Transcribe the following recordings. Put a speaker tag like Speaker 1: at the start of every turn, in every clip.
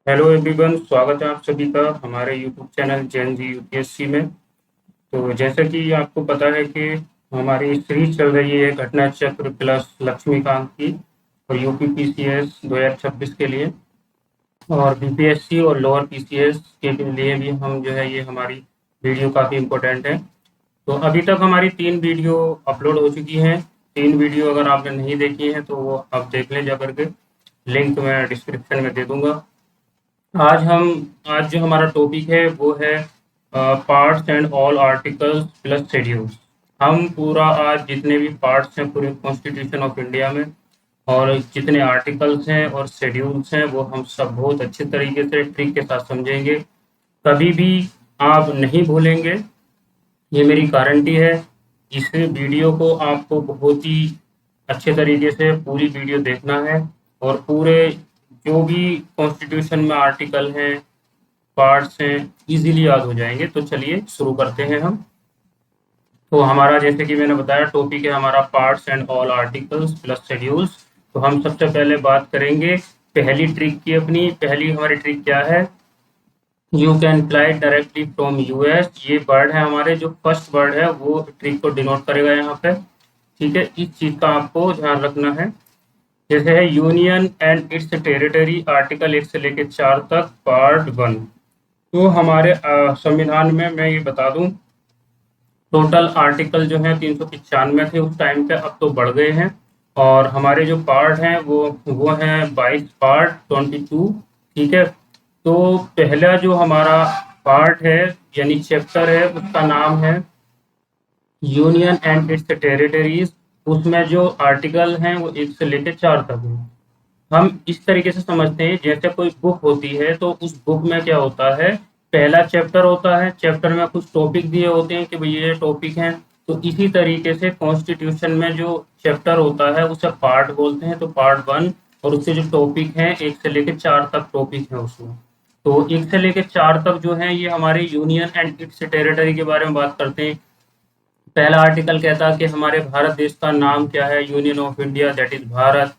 Speaker 1: Hello everyone, स्वागत है आप सभी का हमारे YouTube channel Jain ji UPSC में। तो जैसा कि आपको पता है कि हमारी सीरीज चल रही है घटना चक्र प्लस लक्ष्मीकांत की, और यूपी पीसीएस 2026 के लिए और बीपीएससी और लोअर पीसीएस के लिए भी हम जो है ये हमारी वीडियो काफ़ी इम्पोर्टेंट है। तो अभी तक हमारी 3 वीडियो अपलोड हो चुकी हैं। 3 वीडियो अगर आपने नहीं देखी हैं तो वो आप देख लें जा करके, लिंक मैं डिस्क्रिप्शन में दे दूंगा। आज हम आज जो हमारा टॉपिक है वो है parts and all articles plus schedules. हम पूरा आज जितने भी पार्ट्स हैं पूरे कॉन्स्टिट्यूशन ऑफ इंडिया में, और जितने आर्टिकल्स हैं और शेड्यूल्स हैं वो हम सब बहुत अच्छे तरीके से ट्रिक के साथ समझेंगे। कभी भी आप नहीं भूलेंगे, ये मेरी गारंटी है। इस वीडियो को आपको बहुत ही अच्छे तरीके से पूरी वीडियो देखना है, और पूरे जो भी कॉन्स्टिट्यूशन में आर्टिकल हैं, पार्ट्स हैं, इजीली याद हो जाएंगे। तो चलिए शुरू करते हैं हम। तो हमारा जैसे कि मैंने बताया टॉपिक है हमारा parts and all articles plus schedules. तो हम सबसे पहले बात करेंगे पहली ट्रिक की। अपनी पहली हमारी ट्रिक क्या है? You can fly directly from US. ये वर्ड है हमारे, जो फर्स्ट वर्ड है वो ट्रिक को डिनोट करेगा यहाँ पे। ठीक है, इस चीज का आपको ध्यान रखना है। जैसे है union and it's territory, article 1 से लेकर 4 तक, पार्ट 1। तो हमारे संविधान में मैं ये बता दूं, टोटल आर्टिकल जो है 395 थे उस टाइम पे, अब तो बढ़ गए हैं। और हमारे जो पार्ट हैं वो हैं 22 पार्ट, 22। ठीक है, तो पहला जो हमारा पार्ट है यानी चैप्टर है उसका नाम है यूनियन एंड इट्स टेरिटरीज। उसमें जो आर्टिकल हैं वो 1 से लेकर 4 तक हैं। हम इस तरीके से समझते हैं, जैसे कोई बुक होती है तो उस बुक में क्या होता है, पहला चैप्टर होता है, चैप्टर में कुछ टॉपिक दिए होते हैं कि भाई ये टॉपिक हैं। तो इसी तरीके से कॉन्स्टिट्यूशन में जो चैप्टर होता है उसे पार्ट बोलते हैं। तो पार्ट 1, और उससे जो टॉपिक हैं 1 से लेकर 4 तक टॉपिक है उसमें। तो 1 से लेकर 4 तक जो है ये हमारे यूनियन एंड इट्स टेरिटरी के बारे में बात करते हैं। पहला आर्टिकल कहता है कि हमारे भारत देश का नाम क्या है, union of India, that is Bharat.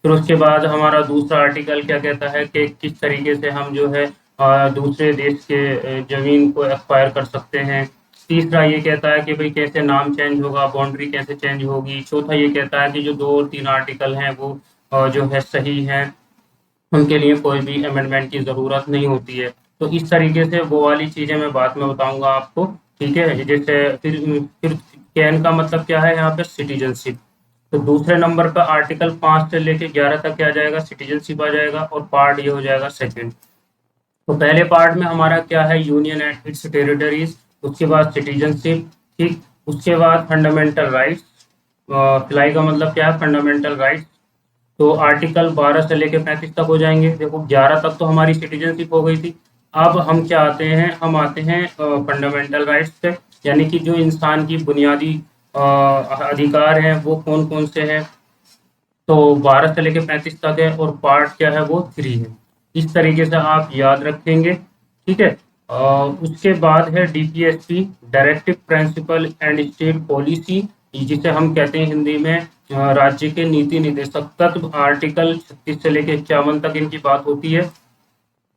Speaker 1: फिर उसके बाद हमारा दूसरा आर्टिकल क्या कहता है कि किस तरीके से हम जो है दूसरे देश के जमीन को एक्वायर कर सकते हैं। तीसरा ये कहता है कि भाई कैसे नाम चेंज होगा, बाउंड्री कैसे चेंज होगी। चौथा ये कहता है कि जो 2 और 3 आर्टिकल हैं वो जो है सही हैं, उनके लिए कोई भी अमेंडमेंट की ज़रूरत नहीं होती है। तो इस तरीके से वो वाली चीज़ें मैं बाद में बताऊंगा आपको। ठीक है, जैसे फिर कैन का मतलब क्या है यहाँ पे, सिटीजनशिप। तो दूसरे नंबर पर आर्टिकल 5 से लेके 11 तक क्या आ जाएगा, सिटीजनशिप आ जाएगा, और पार्ट ये हो जाएगा सेकंड। तो पहले पार्ट में हमारा क्या है, यूनियन एंड इट्स टेरिटरीज। उसके बाद सिटीजनशिप। ठीक, उसके बाद फंडामेंटल राइट्स। फ्लाई का मतलब क्या है, फंडामेंटल राइट्स। तो आर्टिकल 12 से लेकर 35 तक हो जाएंगे। देखो 11 तक तो हमारी सिटीजनशिप हो गई थी। अब हम क्या आते हैं, हम आते हैं फंडामेंटल राइट्स पे, यानी कि जो इंसान की बुनियादी अधिकार हैं वो कौन कौन से हैं। तो 12 से लेकर 35 तक है, और पार्ट क्या है वो 3 है। इस तरीके से आप याद रखेंगे। ठीक है, उसके बाद है DPSP, directive principle and state policy, जिसे हम कहते हैं हिंदी में राज्य के नीति निदेशक तत्व। आर्टिकल 36 से लेकर 51 तक इनकी बात होती है।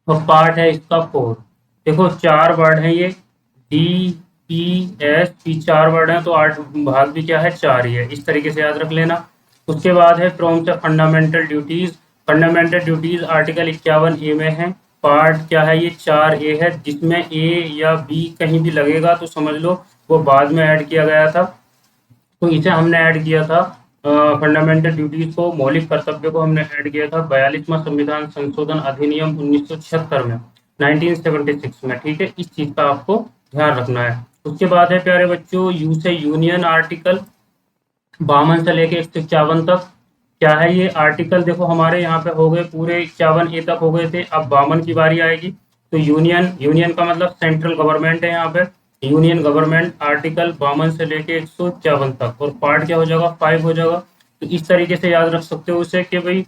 Speaker 1: और पार्ट है इसका 4। देखो 4 वर्ड हैं ये, D P S P, 4 word हैं, तो 8 भाग भी क्या है, 4 ही है। इस तरीके से याद रख लेना। उसके बाद है फ्रॉम से fundamental duties. Fundamental duties article 51 ए में है। पार्ट क्या है, ये 4 ए है, जिसमें ए या बी कहीं भी लगेगा तो समझ लो वो बाद में ऐड किया गया था। तो इसे हमने ऐड किया था, फंडामेंटल ड्यूटीज को, मौलिक कर्तव्य को हमने ऐड किया था 42वां संविधान संशोधन अधिनियम 1976 में, 1976 में। ठीक है, इस चीज का आपको ध्यान रखना है। उसके बाद है प्यारे बच्चों यू से यूनियन आर्टिकल 52 से लेके 151 तक। क्या है ये आर्टिकल, देखो हमारे यहाँ पे हो गए पूरे 51 ए तक हो गए थे, अब 52 की बारी आएगी। तो यूनियन, यूनियन का मतलब सेंट्रल गवर्नमेंट है यहाँ पे, यूनियन गवर्नमेंट, आर्टिकल 52 से लेके 151 तक, और पार्ट क्या हो जाएगा, 5 हो जाएगा। तो इस तरीके से याद रख सकते हो उसे कि भाई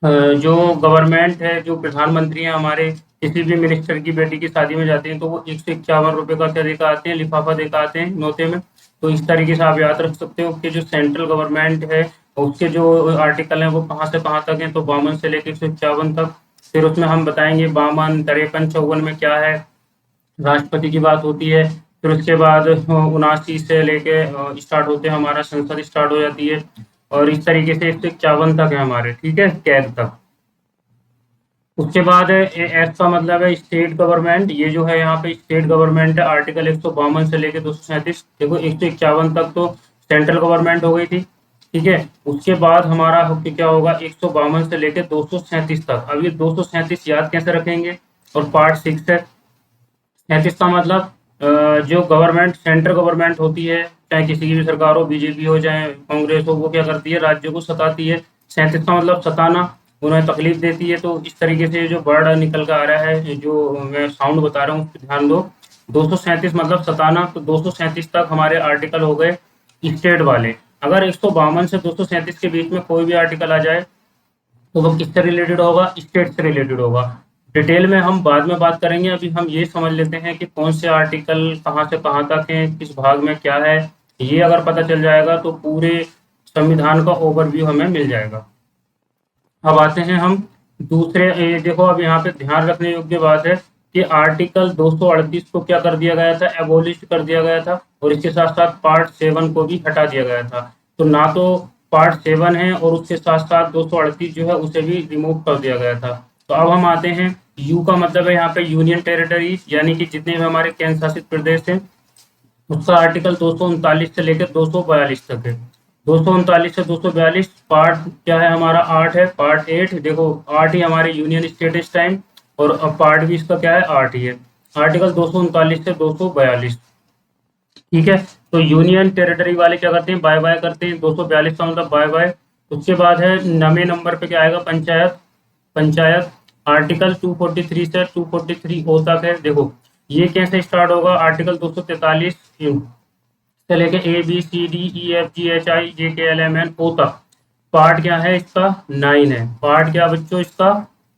Speaker 1: जो गवर्नमेंट है, जो प्रधानमंत्री हैं हमारे, किसी भी मिनिस्टर की बेटी की शादी में जाते हैं तो वो 151 रुपये का क्या देकर आते हैं, लिफाफा देकर आते हैं नोते में। तो इस तरीके से आप याद रख सकते हो कि जो सेंट्रल गवर्नमेंट है उसके जो आर्टिकल हैं वो कहाँ से कहाँ तक हैं, तो 52 से लेकर 151 तक। फिर उसमें हम बताएंगे 52, 53, 54 में क्या है, राष्ट्रपति की बात होती है। फिर उसके बाद 79 से लेके स्टार्ट होते हैं, हमारा संसद स्टार्ट हो जाती है। और इस तरीके से 151 तक है हमारे, ठीक है, कैद तक। उसके बाद एस का मतलब है स्टेट गवर्नमेंट। ये जो है यहाँ पे स्टेट गवर्नमेंट है, आर्टिकल 152 से लेके 237। देखो 151 तक तो सेंट्रल गवर्नमेंट हो गई थी, ठीक है। उसके बाद हमारा क्या होगा, 152 से लेके 237 तक। अब ये 237 याद कैसे रखेंगे, और पार्ट 6 है। 37 का मतलब जो गवर्नमेंट सेंट्रल गवर्नमेंट होती है, चाहे किसी की भी सरकार हो, बीजेपी हो चाहे कांग्रेस हो, वो क्या करती है, राज्यों को सताती है। 37 का मतलब सताना, उन्हें तकलीफ देती है। तो इस तरीके से जो वर्ड निकल कर आ रहा है, जो मैं साउंड बता रहा हूँ उस पर ध्यान दो। 237 मतलब सताना। तो 237 तक हमारे आर्टिकल हो गए स्टेट वाले। अगर 152 से 237 के बीच में कोई भी आर्टिकल आ जाए तो वो किससे रिलेटेड होगा, स्टेट से रिलेटेड होगा। डिटेल में हम बाद में बात करेंगे, अभी हम ये समझ लेते हैं कि कौन से आर्टिकल कहाँ से कहाँ तक हैं, किस भाग में क्या है। ये अगर पता चल जाएगा तो पूरे संविधान का ओवरव्यू हमें मिल जाएगा। अब आते हैं हम दूसरे, ये देखो अब यहाँ पे ध्यान रखने योग्य बात है कि आर्टिकल 238 को क्या कर दिया गया था, एबोलिश कर दिया गया था। और इसके साथ साथ पार्ट 7 को भी हटा दिया गया था। तो ना तो पार्ट 7 है, और उसके साथ साथ 238 जो है उसे भी रिमूव कर दिया गया था। तो अब हम आते हैं, यू का मतलब है यहाँ पे यूनियन टेरिटरीज, यानी कि जितने भी हमारे केंद्र शासित प्रदेश हैं, उसका आर्टिकल 239 से लेकर 242 तक है। 239 से 242 पार्ट क्या है हमारा, 8 है, पार्ट 8। देखो 8 ही हमारे यूनियन स्टेट इस टाइम, और अब पार्ट भी इसका क्या है, 8 ही है। आर्टिकल 239 से 242, ठीक है। तो यूनियन टेरिटरी वाले क्या करते हैं, बाय बाय करते हैं। 242 का मतलब बाय बाय। उसके बाद है नवे नंबर पे क्या आएगा, पंचायत। पंचायत आर्टिकल 243 से 243 ओ तक है। देखो ये कैसे स्टार्ट होगा, आर्टिकल 243 से लेके A B C D E F G H I J K L M N ओ तक। पार्ट क्या है इसका, 9 है। पार्ट क्या बच्चों इसका,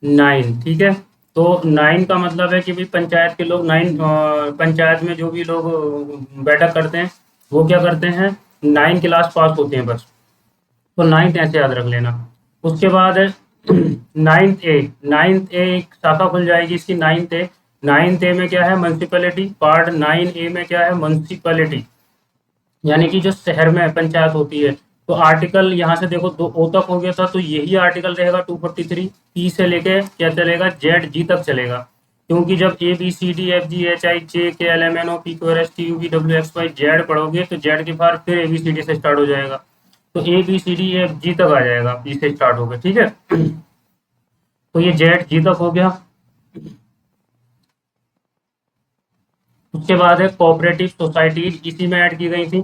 Speaker 1: 9, ठीक है। तो 9 का मतलब है कि भाई पंचायत के लोग 9, पंचायत में जो भी लोग बैठक करते हैं वो क्या करते हैं, 9 क्लास पास होते हैं बस। तो 9th ऐसे याद रख लेना। उसके बाद है 9th ए। 9th ए एक शाखा खुल जाएगी इसकी, 9th ए। 9th ए में क्या है, म्यूनसिपैलिटी। पार्ट 9 ए में क्या है, म्यूनसिपैलिटी, यानी कि जो शहर में पंचायत होती है। तो आर्टिकल यहाँ से देखो 2 ओ तक हो गया था, तो यही आर्टिकल रहेगा 243। ई से लेके क्या चलेगा, जेड जी तक चलेगा। क्योंकि जब A B C D F G H I J K L M N O P Q R S T U V W X Y Z पढ़ोगे तो जेड के बाद फिर ए बी सी डी से स्टार्ट हो जाएगा। तो A B C D F G तक आ जाएगा, ई से स्टार्ट होगा, ठीक है। तो ये जेड जी तक हो गया। उसके बाद है कोऑपरेटिव सोसाइटीज, इसी में ऐड की गई थी।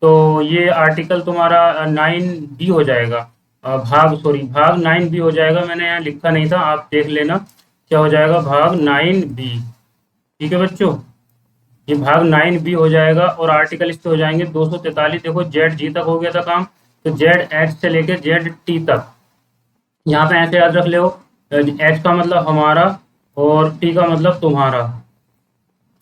Speaker 1: तो ये आर्टिकल तुम्हारा 9 बी हो जाएगा। भाग 9 बी हो जाएगा। मैंने यहाँ लिखा नहीं था, आप देख लेना क्या हो जाएगा, भाग 9 बी, ठीक है बच्चों। ये भाग 9 बी हो जाएगा, और आर्टिकल इसके हो जाएंगे 243। देखो जेड जी तक हो गया था काम, तो जेड एच से लेकर जेड टी तक। यहाँ पे ऐसे याद रख ले, एच का मतलब हमारा और टी का मतलब तुम्हारा,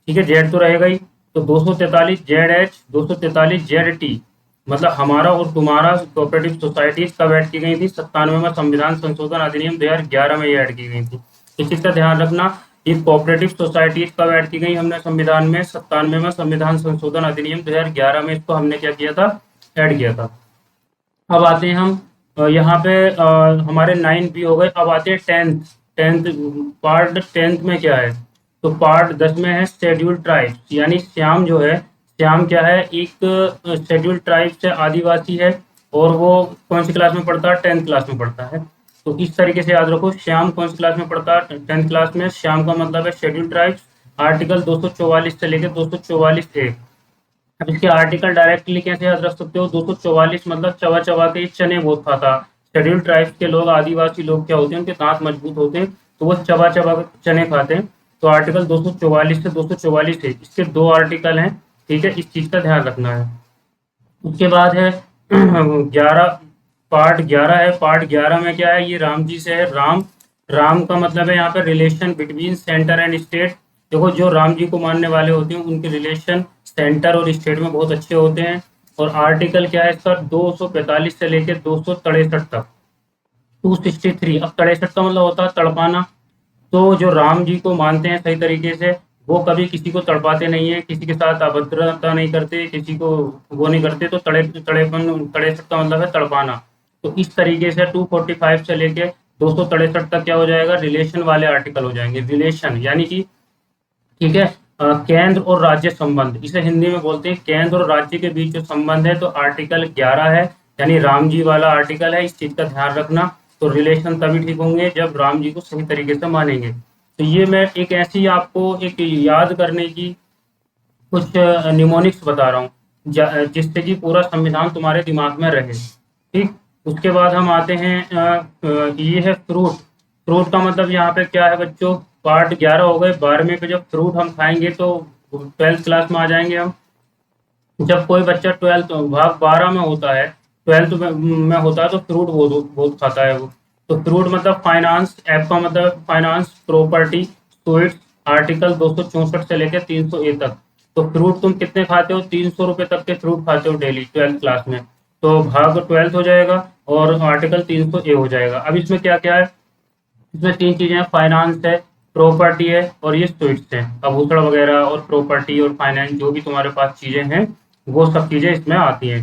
Speaker 1: ठीक है। जेड तो रहेगा ही। तो 243 जेड एच, 243 जेड टी, मतलब हमारा और तुम्हारा। कोऑपरेटिव सोसाइटीज कब ऐड की गई थी, 97वां संविधान संशोधन अधिनियम 2011 में ये ऐड की गई थी। इस चीज का ध्यान रखना। ये कोऑपरेटिव सोसाइटीज कब ऐड की गई हमने संविधान में, 97वां संविधान संशोधन अधिनियम 2011 में इसको हमने क्या किया था, ऐड किया था। अब आते हैं हम यहाँ पे हमारे 9 बी हो गए। अब आते हैं 10th। 10th पार्ट 10th में क्या है, तो पार्ट 10 में है शेड्यूल ट्राइब, यानी श्याम जो है, श्याम क्या है, एक शेड्यूल ट्राइब से आदिवासी है। और वो कौन सी क्लास में पढ़ता है, 10th क्लास में पढ़ता है। तो इस तरीके से याद रखो, श्याम कौन सी क्लास में पढ़ता है, 10th क्लास में। श्याम का मतलब है शेड्यूल ट्राइब्स। आर्टिकल 244 से लेकर 244 ए। अब इसके आर्टिकल डायरेक्टली कैसे याद रख सकते हो, 244 मतलब चबा चबा के चने बहुत खाता। शेड्यूल ट्राइब्स के लोग, आदिवासी लोग क्या होते हैं, उनके दांत मजबूत होते हैं, तो वो चबा चबा के चने खाते हैं। तो आर्टिकल 244 से 244 है, इसके 2 आर्टिकल हैं, ठीक है। इस चीज का ध्यान रखना है। उसके बाद है 11, पार्ट 11 है। पार्ट 11 में क्या है, ये राम जी से है। राम, राम का मतलब है यहाँ पे relation between centre and state. देखो जो राम जी को मानने वाले होते हैं उनके रिलेशन सेंटर और स्टेट में बहुत अच्छे होते हैं। और आर्टिकल क्या है इसका, 245 से लेकर 263 तक। 263, अब 63 का मतलब होता है तड़पाना। तो जो राम जी को मानते हैं सही तरीके से, वो कभी किसी को तड़पाते नहीं है, किसी के साथ अभद्रता नहीं करते, किसी को वो नहीं करते। तो तड़ेसट का मतलब है तड़पाना। तो इस तरीके से 245 से लेके 263 तक क्या हो जाएगा, रिलेशन वाले आर्टिकल हो जाएंगे। रिलेशन यानी कि, ठीक है, केंद्र और राज्य संबंध, इसे हिंदी में बोलते हैं केंद्र और राज्य के बीच जो संबंध है, तो आर्टिकल 11 है, यानी राम जी वाला आर्टिकल है, इस चीज का ध्यान रखना। तो रिलेशन तभी ठीक होंगे जब राम जी को सही तरीके से मानेंगे। तो ये मैं एक ऐसी आपको एक याद करने की कुछ निमोनिक्स बता रहा हूँ, जिससे कि पूरा संविधान तुम्हारे दिमाग में रहे। ठीक। उसके बाद हम आते हैं, ये है फ्रूट। फ्रूट का मतलब यहाँ पे क्या है बच्चों, पार्ट 11 हो गए। 12वें पे जब फ्रूट हम खाएंगे तो 12th क्लास में आ जाएंगे हम। जब कोई बच्चा 12th भाग 12 में होता है, 12th में होता है, तो फ्रूट बहुत बहुत खाता है वो। तो फ्रूट मतलब फाइनेंस, एफ का मतलब फाइनेंस, प्रॉपर्टी, स्वीट्स, आर्टिकल 264 से लेकर 300 ए तक। तो फ्रूट तुम कितने खाते हो, 300 रुपए तक के फ्रूट खाते हो डेली 12th क्लास में। तो भाग 12th हो जाएगा और आर्टिकल 300 ए हो जाएगा। अब इसमें क्या क्या है, इसमें तीन चीजें हैं, फाइनेंस है, प्रॉपर्टी है, और ये स्वीट्स है। आभूषण वगैरह और प्रॉपर्टी और फाइनेंस जो भी तुम्हारे पास चीजें हैं, वो सब चीजें इसमें आती हैं।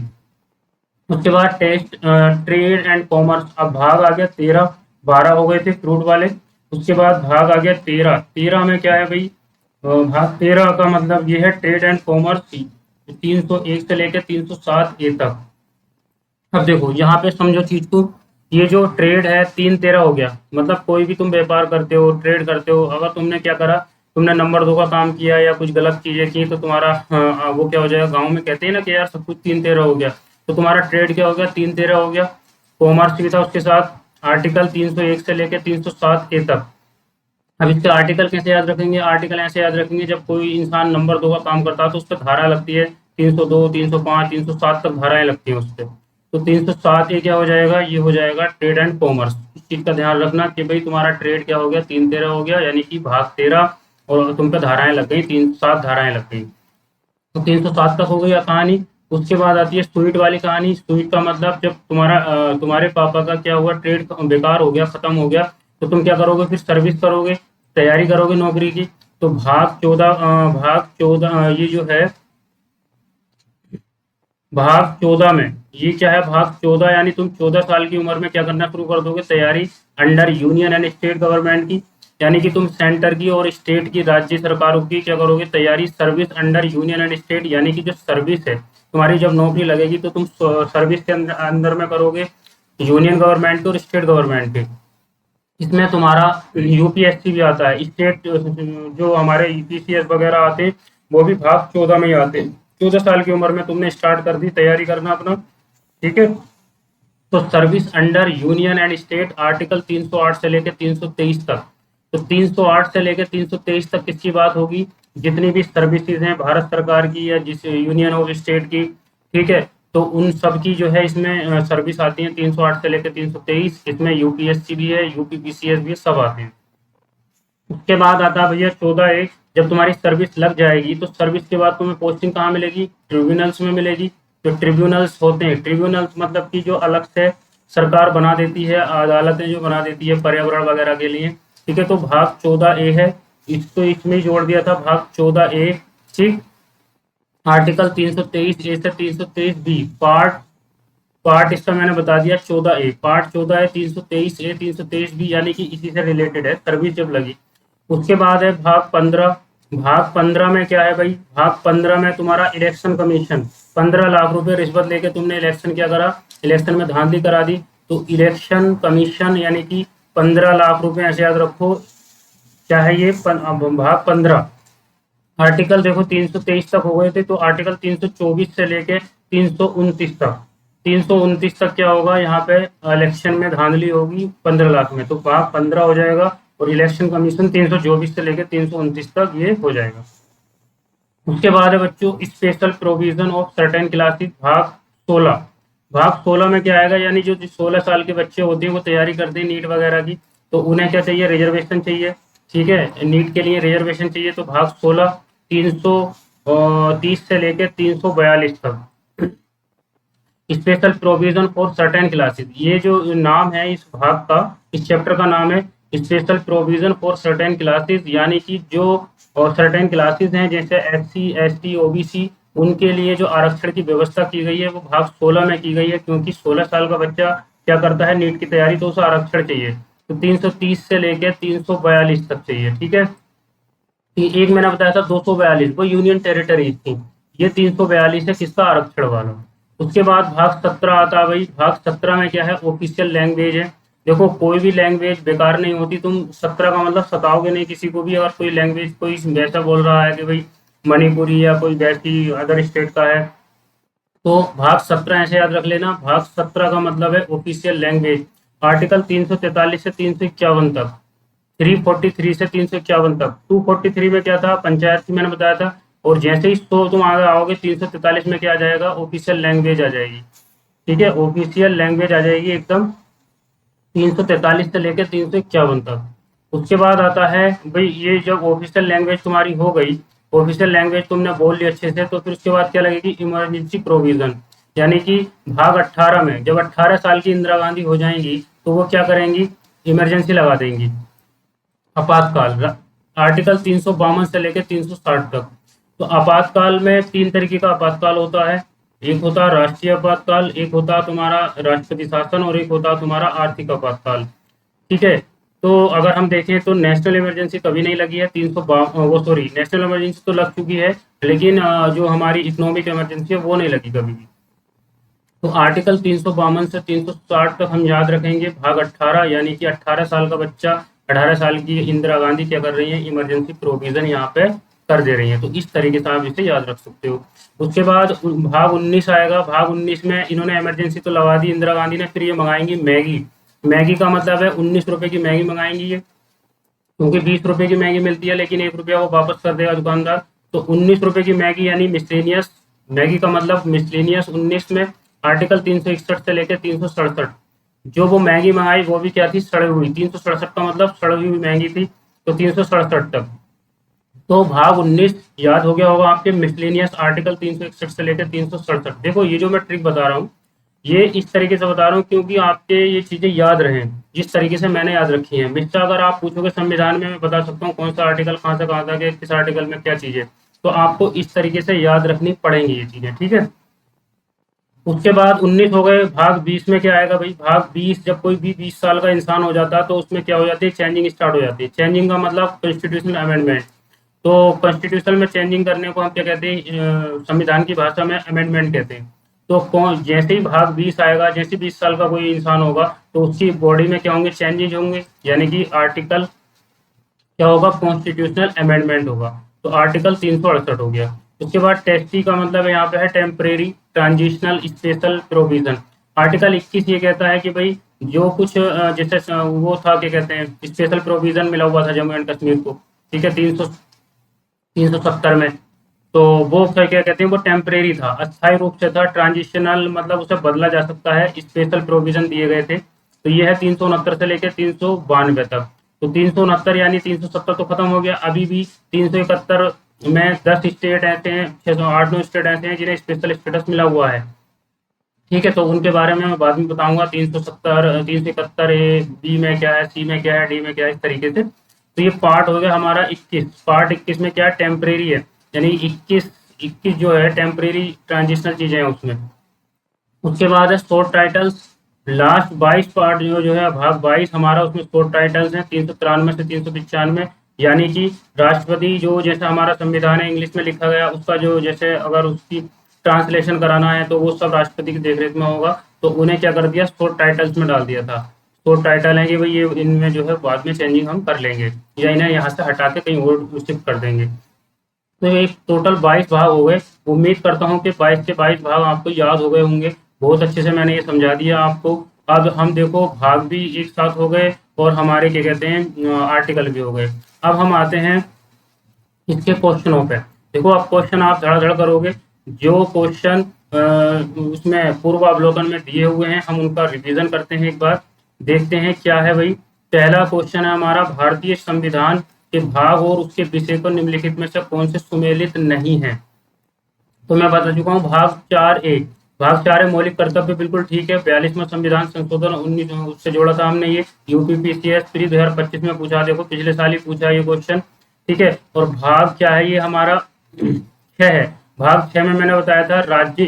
Speaker 1: उसके बाद टेस्ट, ट्रेड एंड कॉमर्स। अब भाग आ गया 13, 12 हो गए थे फ्रूट वाले। उसके बाद भाग आ गया 13। 13 में क्या है भाई, भाग 13 का मतलब ये है ट्रेड एंड कॉमर्स, 301 से लेकर 307 ए तक। अब देखो यहाँ पे समझो चीज को, ये जो ट्रेड है 3-13 हो गया, मतलब कोई भी तुम व्यापार करते हो, ट्रेड करते हो, अगर तुमने क्या करा, तुमने नंबर 2 का काम किया या कुछ गलत चीजें की, तो तुम्हारा वो क्या हो जाएगा, गाँव में कहते हैं ना कि यार सब कुछ 3-13 हो गया। तो तुम्हारा ट्रेड क्या हो गया, 3-13 हो गया। कॉमर्स भी था उसके साथ, आर्टिकल 301 से लेकर 307 ए तक। अब इसके आर्टिकल कैसे याद रखेंगे, आर्टिकल ऐसे याद रखेंगे, जब कोई इंसान नंबर 2 का काम करता है तो उस पर धारा लगती है, 302, 305, 307 तक धाराएं लगती हैं उस पर। तो 307 ये क्या हो जाएगा, ये हो जाएगा ट्रेड एंड कॉमर्स। इस चीज का ध्यान रखना कि भाई तुम्हारा ट्रेड क्या हो गया, 3-13 हो गया, यानी कि भाग 13, और तुम पे धाराएं लग गई, 307 धाराएं लग गई। तो 307 तक हो गई कहानी। उसके बाद आती है स्वीट वाली कहानी। स्वीट का मतलब जब तुम्हारे पापा का क्या हुआ, ट्रेड बेकार हो गया, खत्म हो गया, तो तुम क्या करोगे, फिर सर्विस करोगे, तैयारी करोगे नौकरी की। तो भाग 14, ये जो है भाग 14 में, ये क्या है, भाग 14 यानी तुम 14 साल की उम्र में क्या करना शुरू कर दोगे, तैयारी under union and state government की। यानी कि तुम सेंटर की और स्टेट की, राज्य सरकारों की क्या करोगे, तैयारी। Service under union and state, यानी कि जो सर्विस है तुम्हारी, जब नौकरी लगेगी तो तुम सर्विस के अंदर में करोगे, यूनियन गवर्नमेंट के और स्टेट गवर्नमेंट के। इसमें तुम्हारा यूपीएससी भी आता है, स्टेट जो हमारे यूपीसीएस वगैरह आते हैं, वो भी भाग 14 में ही आते हैं। 14 साल की उम्र में तुमने स्टार्ट कर दी तैयारी करना अपना, ठीक है। तो service under union and state, article 308 से लेकर 323 तक। तो 308 से लेकर 323 तक किसकी बात होगी, जितनी भी सर्विसेज हैं भारत सरकार की या जिस यूनियन ऑफ स्टेट की, ठीक है, तो उन सब की जो है इसमें सर्विस आती है, 308 से लेकर 323। इसमें यूपीएससी भी है, यूपीपीसीएस भी है, सब आते हैं। उसके बाद आता है भैया 14 ए। जब तुम्हारी सर्विस लग जाएगी तो सर्विस के बाद तुम्हें पोस्टिंग कहाँ मिलेगी, ट्रिब्यूनल्स में मिलेगी। जो ट्रिब्यूनल्स होते हैं, ट्रिब्यूनल्स मतलब कि जो अलग से सरकार बना देती है, अदालतें जो बना देती है पर्यावरण वगैरह के लिए, ठीक है। तो भाग 14 ए है, इसको इसमें ही जोड़ दिया था, भाग 14 ए, ठीक। आर्टिकल 323 ए से 323 बी, पार्ट पार्ट इसका मैंने बता दिया 14 ए, पार्ट 14 है, 323 ए, 323 बी, यानी कि इसी से रिलेटेड है, सर्विस जब लगी। उसके बाद है भाग 15। भाग 15 में क्या है भाई, भाग 15 में तुम्हारा इलेक्शन कमीशन, 15 लाख रुपए रिश्वत लेके तुमने इलेक्शन क्या करा, इलेक्शन में धांधली करा दी, तो इलेक्शन कमीशन यानी कि 15 लाख रुपए, ऐसे याद रखो। क्या है ये भाग 15। आर्टिकल देखो 323 तक हो गए थे, तो आर्टिकल 324 से लेके 329 तक, 329 तक क्या होगा, यहाँ पे इलेक्शन में धांधली होगी 15 लाख में, तो भाग 15 हो जाएगा। और इलेक्शन कमीशन 324 से लेकर 329 तक ये हो जाएगा। उसके बाद है बच्चों special provision of certain classes, भाग 16। भाग 16 में क्या आएगा, यानी जो 16 साल के बच्चे होते हैं वो तैयारी करते हैं नीट वगैरह की, तो उन्हें क्या चाहिए, रिजर्वेशन चाहिए, ठीक है, नीट के लिए रिजर्वेशन चाहिए। तो भाग 16, 330 से लेकर 342 तक, special provision for certain classes. ये जो नाम है इस भाग का, इस चैप्टर का नाम है special provision for certain classes, यानी कि जो और सर्टेन क्लासेस हैं जैसे एससी, एसटी, ओबीसी, उनके लिए जो आरक्षण की व्यवस्था की गई है वो भाग 16 में की गई है, क्योंकि 16 साल का बच्चा क्या करता है नीट की तैयारी, तो उसे आरक्षण चाहिए। तो 330 से लेकर 342 तक चाहिए, ठीक है। एक मैंने बताया था 242 वो यूनियन टेरिटरीज थी, ये 342 है किसका, आरक्षण वाला। उसके बाद भाग 17 आता है भाई। भाग 17 में क्या है, ऑफिशियल लैंग्वेज है। देखो कोई भी लैंग्वेज बेकार नहीं होती, तुम 17 का मतलब सताओगे नहीं किसी को भी। अगर कोई लैंग्वेज कोई वैसा बोल रहा है कि भाई मणिपुरी या कोई वैसी अदर स्टेट का है, तो भाग 17 ऐसे याद रख लेना। भाग 17 का मतलब है ऑफिशियल लैंग्वेज। आर्टिकल 343 से 351 तक, 343 से 351 तक। 243 में क्या था, पंचायत की मैंने बताया था। और जैसे ही तो तुम आगे आओगे 343 में क्या आ जाएगा, ऑफिशियल लैंग्वेज आ जाएगी। ठीक है, ऑफिशियल लैंग्वेज आ जाएगी एकदम 343 से लेकर 351 तक। उसके बाद आता है भाई, ये जब ऑफिशियल लैंग्वेज तुम्हारी हो गई, ऑफिशियल लैंग्वेज तुमने बोल ली अच्छे से, तो फिर उसके बाद क्या लगेगी, इमरजेंसी प्रोविजन। यानी कि भाग 18 में जब 18 साल की इंदिरा गांधी हो जाएंगी, तो वो क्या करेंगी, इमरजेंसी लगा देंगी, आपातकाल। आर्टिकल 352 से लेकर 360 तक। तो आपातकाल में तीन तरीके का आपातकाल होता है। एक होता है राष्ट्रीय आपातकाल, एक होता है तुम्हारा राष्ट्रपति शासन, और एक होता है तुम्हारा आर्थिक आपातकाल। ठीक है। तो अगर हम देखें तो नेशनल इमरजेंसी कभी नहीं लगी है, वो सॉरी, नेशनल इमरजेंसी तो लग चुकी है, लेकिन जो हमारी इकोनॉमिक इमरजेंसी है वो नहीं लगी कभी भी। तो आर्टिकल 352 से 360 तक हम याद रखेंगे। भाग 18 यानी कि 18 साल का बच्चा, 18 साल की इंदिरा गांधी क्या कर रही है, इमरजेंसी प्रोविजन यहाँ पे कर दे रही है। तो इस तरीके से आप इसे याद रख सकते हो। उसके बाद भाग 19 आएगा। भाग 19 में इन्होंने इमरजेंसी तो लगा दी इंदिरा गांधी ने, फिर ये मंगाएंगी मैगी। मैगी का मतलब है 19 रुपए की मैगी मंगाएंगी ये, क्योंकि 20 रुपए की मैगी मिलती है लेकिन 1 रुपया वो वापस कर देगा दुकानदार। तो 19 रुपए की मैगी यानी मिसलेनियस। मैगी का मतलब मिसलेनियस 19 में। आर्टिकल 361 से लेकर 367, जो वो मैगी मंगाई वो भी क्या थी, सड़ी हुई। 367 का मतलब सड़ी हुई मैगी थी। तो 367 तक। तो भाग 19 याद हो गया होगा आपके, मिसलेनियस आर्टिकल 361 से लेकर 367। देखो ये जो मैं ट्रिक बता रहा हूँ, ये इस तरीके से बता रहा हूँ क्योंकि आपके ये चीजें याद रहें जिस तरीके से मैंने याद रखी है। मिस्टर अगर आप पूछोगे संविधान में, मैं बता सकता हूँ कौन सा आर्टिकल कहाँ से कहाँ तक है, किस आर्टिकल में क्या चीजें, तो आपको इस तरीके से याद रखनी पड़ेंगी ये चीजें, ठीक है। उसके बाद 19 हो गए। भाग 20 में क्या आएगा भाई, भाग 20, जब कोई भी 20 साल का इंसान हो जाता है तो उसमें क्या हो जाती है, चेंजिंग स्टार्ट हो जाती है। चेंजिंग का मतलब कॉन्स्टिट्यूशनल अमेंडमेंट। तो कॉन्स्टिट्यूशन में चेंजिंग करने को हम क्या कहते हैं, संविधान की भाषा में अमेंडमेंट कहते हैं। तो कौन, जैसे ही भाग 20 आएगा, जैसे 20 साल का कोई इंसान होगा, तो उसकी बॉडी में क्या होंगे, चेंजेज होंगे, यानी कि आर्टिकल क्या होगा, कॉन्स्टिट्यूशनल अमेंडमेंट होगा। तो आर्टिकल 368 हो गया। उसके बाद टेस्टी का मतलब यहाँ पे है temporary transitional special provision. Article 21 ये कहता है कि भाई जो कुछ जैसे वो था, क्या कहते हैं, स्पेशल प्रोविजन मिला हुआ था जम्मू एंड कश्मीर को, ठीक है, 370 में। तो वो क्या क्या कहते हैं, वो टेम्परेरी था, अस्थायी रूप से था। ट्रांजिशनल मतलब उसे बदला जा सकता है, स्पेशल प्रोविजन दिए गए थे। तो ये है 369 से लेकर 392 तक। तो 369 यानी 370 तो खत्म हो गया। अभी भी 371 में 10 स्टेट ऐसे हैं, 608 स्टेट ऐसे हैं जिन्हें स्पेशल स्टेटस मिला हुआ है। ठीक है, तो उनके बारे में मैं बाद में बताऊंगा। 370, 371 ए, बी में क्या है, सी में क्या है, डी में क्या है, इस तरीके से। तो ये पार्ट हो गया हमारा 21। पार्ट 21 में क्या है, टेम्परेरी है, यानी 21 जो है टेम्परेरी ट्रांजिशनल चीजें हैं उसमें। उसके बाद है शॉर्ट टाइटल्स। लास्ट 22 पार्ट जो है, भाग 22 हमारा, उसमें शॉर्ट टाइटल्स हैं 393 से 395। यानी कि राष्ट्रपति जो, जैसे हमारा संविधान है इंग्लिश में लिखा गया, उसका जो जैसे अगर उसकी ट्रांसलेशन कराना है तो वो सब राष्ट्रपति की देखरेख में होगा। तो उन्हें क्या कर दिया, शॉर्ट टाइटल्स में डाल दिया था। शॉर्ट टाइटल है कि भाई ये इनमें जो है बाद में चेंजिंग हम कर लेंगे, या इन्हें यहाँ से हटा के कहीं और शिफ्ट कर देंगे। तो ये टोटल 22 भाग हो गए। उम्मीद करता हूँ कि 22 के 22 भाग आपको याद हो गए होंगे। बहुत अच्छे से मैंने ये समझा दिया आपको। अब हम देखो, भाग भी एक साथ हो गए और हमारे क्या कहते हैं, आर्टिकल भी हो गए। अब हम आते हैं इसके क्वेश्चनों पे। देखो अब क्वेश्चन आप धड़ाधड़ करोगे। जो क्वेश्चन उसमें पूर्वावलोकन में दिए हुए हैं, हम उनका रिवीजन करते हैं एक बार। देखते हैं क्या है भाई। पहला क्वेश्चन है हमारा, भारतीय संविधान के भाग और उसके विषय को निम्नलिखित में से कौन से सुमेलित नहीं है। तो मैं बता चुका हूँ, भाग 4 ए। भाग 4 है मौलिक कर्तव्य, बिल्कुल ठीक है। 42वां संविधान संशोधन 19 उससे जोड़ा था हमने, ये यूपीपीसीएस प्री 2025 में पूछा, देखो पिछले साल ही पूछा ये क्वेश्चन, ठीक है। और भाग क्या है ये हमारा 6 है। भाग 6 में मैंने बताया था राज्य,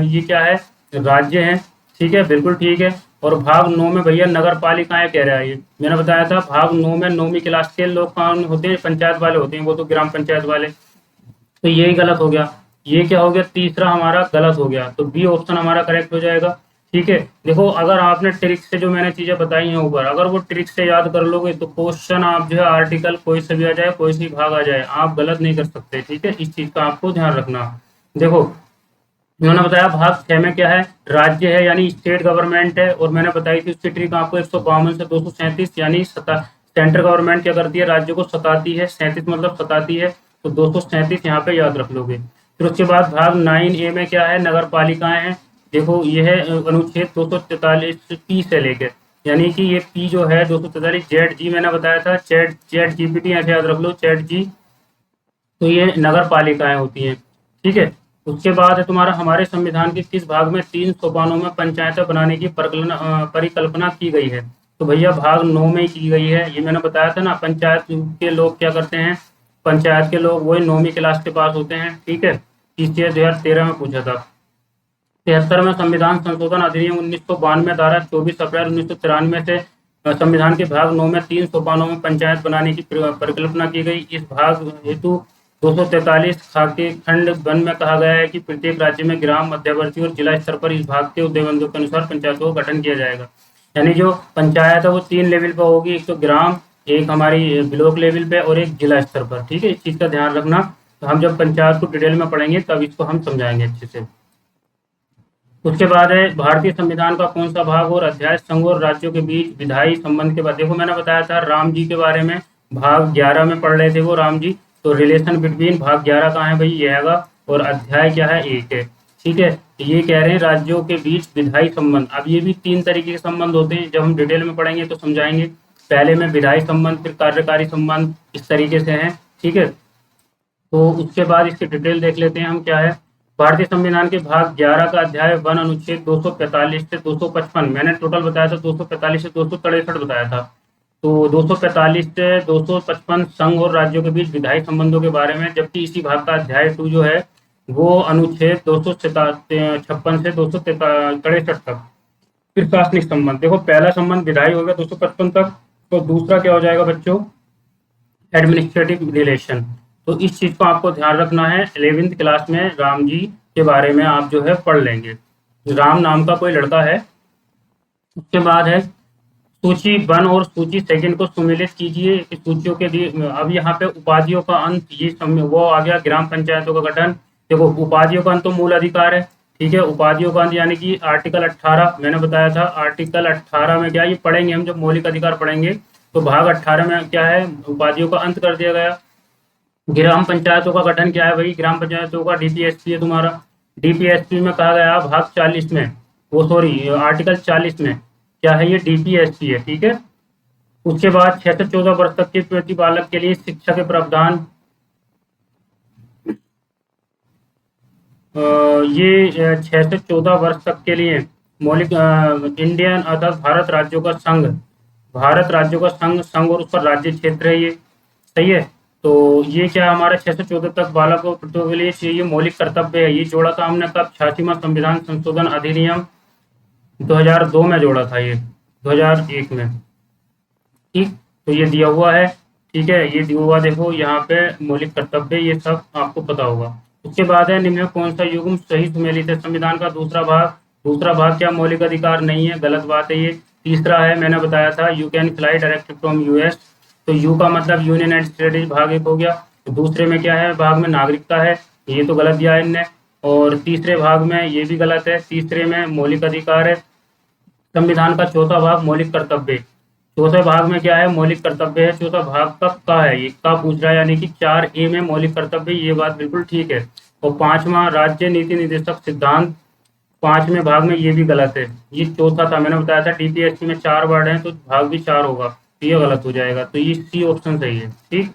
Speaker 1: ये क्या है, राज्य है, ठीक है, बिल्कुल ठीक है। और भाग 9 में भैया नगर पालिकाएं कह रहा है ये, मैंने बताया था भाग 9 में 9वीं क्लास के लोग कौन होते हैं, पंचायत वाले होते हैं, वो तो ग्राम पंचायत वाले। तो यही गलत हो गया। ये क्या हो गया, तीसरा हमारा गलत हो गया, तो बी ऑप्शन हमारा करेक्ट हो जाएगा, ठीक है। देखो अगर आपने ट्रिक से जो मैंने चीजें बताई हैं ऊपर, अगर वो ट्रिक से याद कर लोगे तो क्वेश्चन आप जो है आर्टिकल कोई से भी आ जाए, कोई से भी भाग आ जाए, आप गलत नहीं कर सकते, ठीक है। इस चीज का आपको ध्यान रखना। देखो उन्होंने बताया भाग 6 में क्या है, राज्य है यानी स्टेट गवर्नमेंट है, और मैंने बताई थी उसकी ट्रिक आपको 152 से 237 यानी सेंट्रल गवर्नमेंट क्या करती है, राज्य को सताती है, 37 मतलब सताती है, तो 237 यहाँ पे याद रख लोगे। फिर उसके बाद भाग 9A में क्या है, नगर पालिकाएं हैं। देखो ये है अनुच्छेद 243 पी से लेकर, यानी कि ये पी जो है 243 जेड जी मैंने बताया था, चैट चैट जीपीटी ऐसे याद रख लो, चैट जी। तो ये नगर पालिकाएं होती हैं, ठीक है। उसके बाद है तुम्हारा हमारे संविधान के किस भाग में 3 सोपानों में पंचायतें बनाने की परिकल्पना की गई है। तो भैया भाग 9 में की गई है, ये मैंने बताया था ना, पंचायत के लोग क्या करते हैं, पंचायत के लोग वही 9वीं क्लास के पास होते हैं, ठीक है। इसलिए 2013 में पूछा था। 73वें संविधान संशोधन अधिनियम 1992 द्वारा 24 अप्रैल 1993 से संविधान के भाग 9 में 3 सोपानों में पंचायत बनाने की परिकल्पना की गई। इस भाग हेतु 243 खाके खंड वन में कहा गया है कि प्रत्येक राज्य में ग्राम मध्यवर्ती और जिला स्तर पर इस भाग के उद्देश्यों के अनुसार पंचायतों का गठन किया जाएगा। यानी जो पंचायत है वो 3 लेवल पर होगी, एक तो ग्राम, एक हमारी ब्लॉक लेवल पे, और एक जिला स्तर पर, ठीक है। इस चीज का ध्यान रखना। तो हम जब पंचायत को डिटेल में पढ़ेंगे तब इसको हम समझाएंगे अच्छे से। उसके बाद है भारतीय संविधान का कौन सा भाग और अध्याय संघ और राज्यों के बीच विधायी संबंध के बाद, देखो मैंने बताया था राम जी के बारे में, भाग 11 में पढ़ रहे थे वो राम जी। तो रिलेशन बिटवीन भाग 11 कहाँ है भाई, ये हैगा। और अध्याय क्या है, एक है, ठीक है। तो ये कह रहे हैं राज्यों के बीच विधायी संबंध। अब ये भी 3 तरीके के संबंध होते हैं, जब हम डिटेल में पढ़ेंगे तो समझाएंगे। पहले में विधायी संबंध, फिर कार्यकारी संबंध, इस तरीके से है, ठीक है। तो उसके बाद इसकी डिटेल देख लेते हैं हम क्या है। भारतीय संविधान के भाग 11 का अध्याय 1 अनुच्छेद 245 से 255, मैंने टोटल बताया था 245 से 263 बताया था। तो 245 से 255 संघ और राज्यों के बीच विधायी संबंधों के बारे में, जबकि इसी भाग का अध्याय 2 जो है वो अनुच्छेद 256 से 263 तक प्रशासनिक संबंध। देखो पहला संबंध विधायी हो गया 255 तक, तो दूसरा क्या हो जाएगा बच्चों, एडमिनिस्ट्रेटिव रिलेशन। तो इस चीज को आपको ध्यान रखना है, 11th क्लास में राम जी के बारे में आप जो है पढ़ लेंगे। राम नाम का कोई लड़का है। उसके बाद है सूची 1 और सूची 2 को सुमेलित कीजिए, इस सूचियों के दिए। अब यहाँ पे उपाधियों का अंत, ये वो आ गया ग्राम पंचायतों का गठन। देखो उपाधियों का अंत तो मूल अधिकार है, ठीक है। उपाधियों का अंत यानी कि आर्टिकल 18 मैंने बताया था, आर्टिकल 18 में क्या, ये पढ़ेंगे हम जब मौलिक अधिकार पढ़ेंगे। तो भाग 18 में क्या है, उपाधियों का अंत कर दिया गया। ग्राम पंचायतों का गठन क्या है भाई, ग्राम पंचायतों का डीपीएसपी है तुम्हारा। डीपीएसपी में कहा गया भाग 40 में, वो सॉरी आर्टिकल 40 में क्या है, ये डीपीएसपी है, ठीक है। उसके बाद 6 से 14 वर्ष तक के प्रति बालक के लिए शिक्षा के प्रावधान, ये 6 से 14 वर्ष तक के लिए मौलिक इंडियन अर्थात भारत राज्यों का संघ, भारत राज्यों का संघ, संघ और उस पर राज्य क्षेत्र है ये, सही है। तो ये क्या हमारा 6 से 14 तक बालकों के लिए चाहिए मौलिक कर्तव्य है। ये जोड़ा था हमने कब, 86वां संविधान संशोधन अधिनियम 2002 में जोड़ा था ये, 2001 में, ठीक। तो ये दिया हुआ है, ठीक है, ये दिया हुआ देखो यहाँ पे मौलिक कर्तव्य, ये सब आपको पता होगा। उसके बाद है निम्न में कौन सा युग्म सही सुमेलित है, संविधान का दूसरा भाग। दूसरा भाग क्या मौलिक अधिकार नहीं है, गलत बात है ये। तीसरा है मैंने बताया था you can fly direct from US, तो यू का मतलब यूनियन एंड टेरिटरी, भाग 1 हो गया। तो दूसरे में क्या है, भाग में नागरिकता है, ये तो गलत दिया है इनने। और तीसरे भाग में ये भी गलत है, तीसरे में मौलिक अधिकार है। संविधान का चौथा भाग मौलिक कर्तव्य, चौथे भाग में क्या है, मौलिक कर्तव्य है। चौथा भाग कब का है, ये का पूछ रहा है, यानी कि 4A में मौलिक कर्तव्य, ये बात बिल्कुल ठीक है। और 5वां राज्य नीति निर्देशक सिद्धांत, 5वें भाग में ये भी गलत है, ये चौथा था, मैंने बताया था डीपीएससी में 4 वर्ड हैं तो भाग भी 4 होगा, तो ये गलत हो जाएगा, तो ये सी ऑप्शन सही है, ठीक।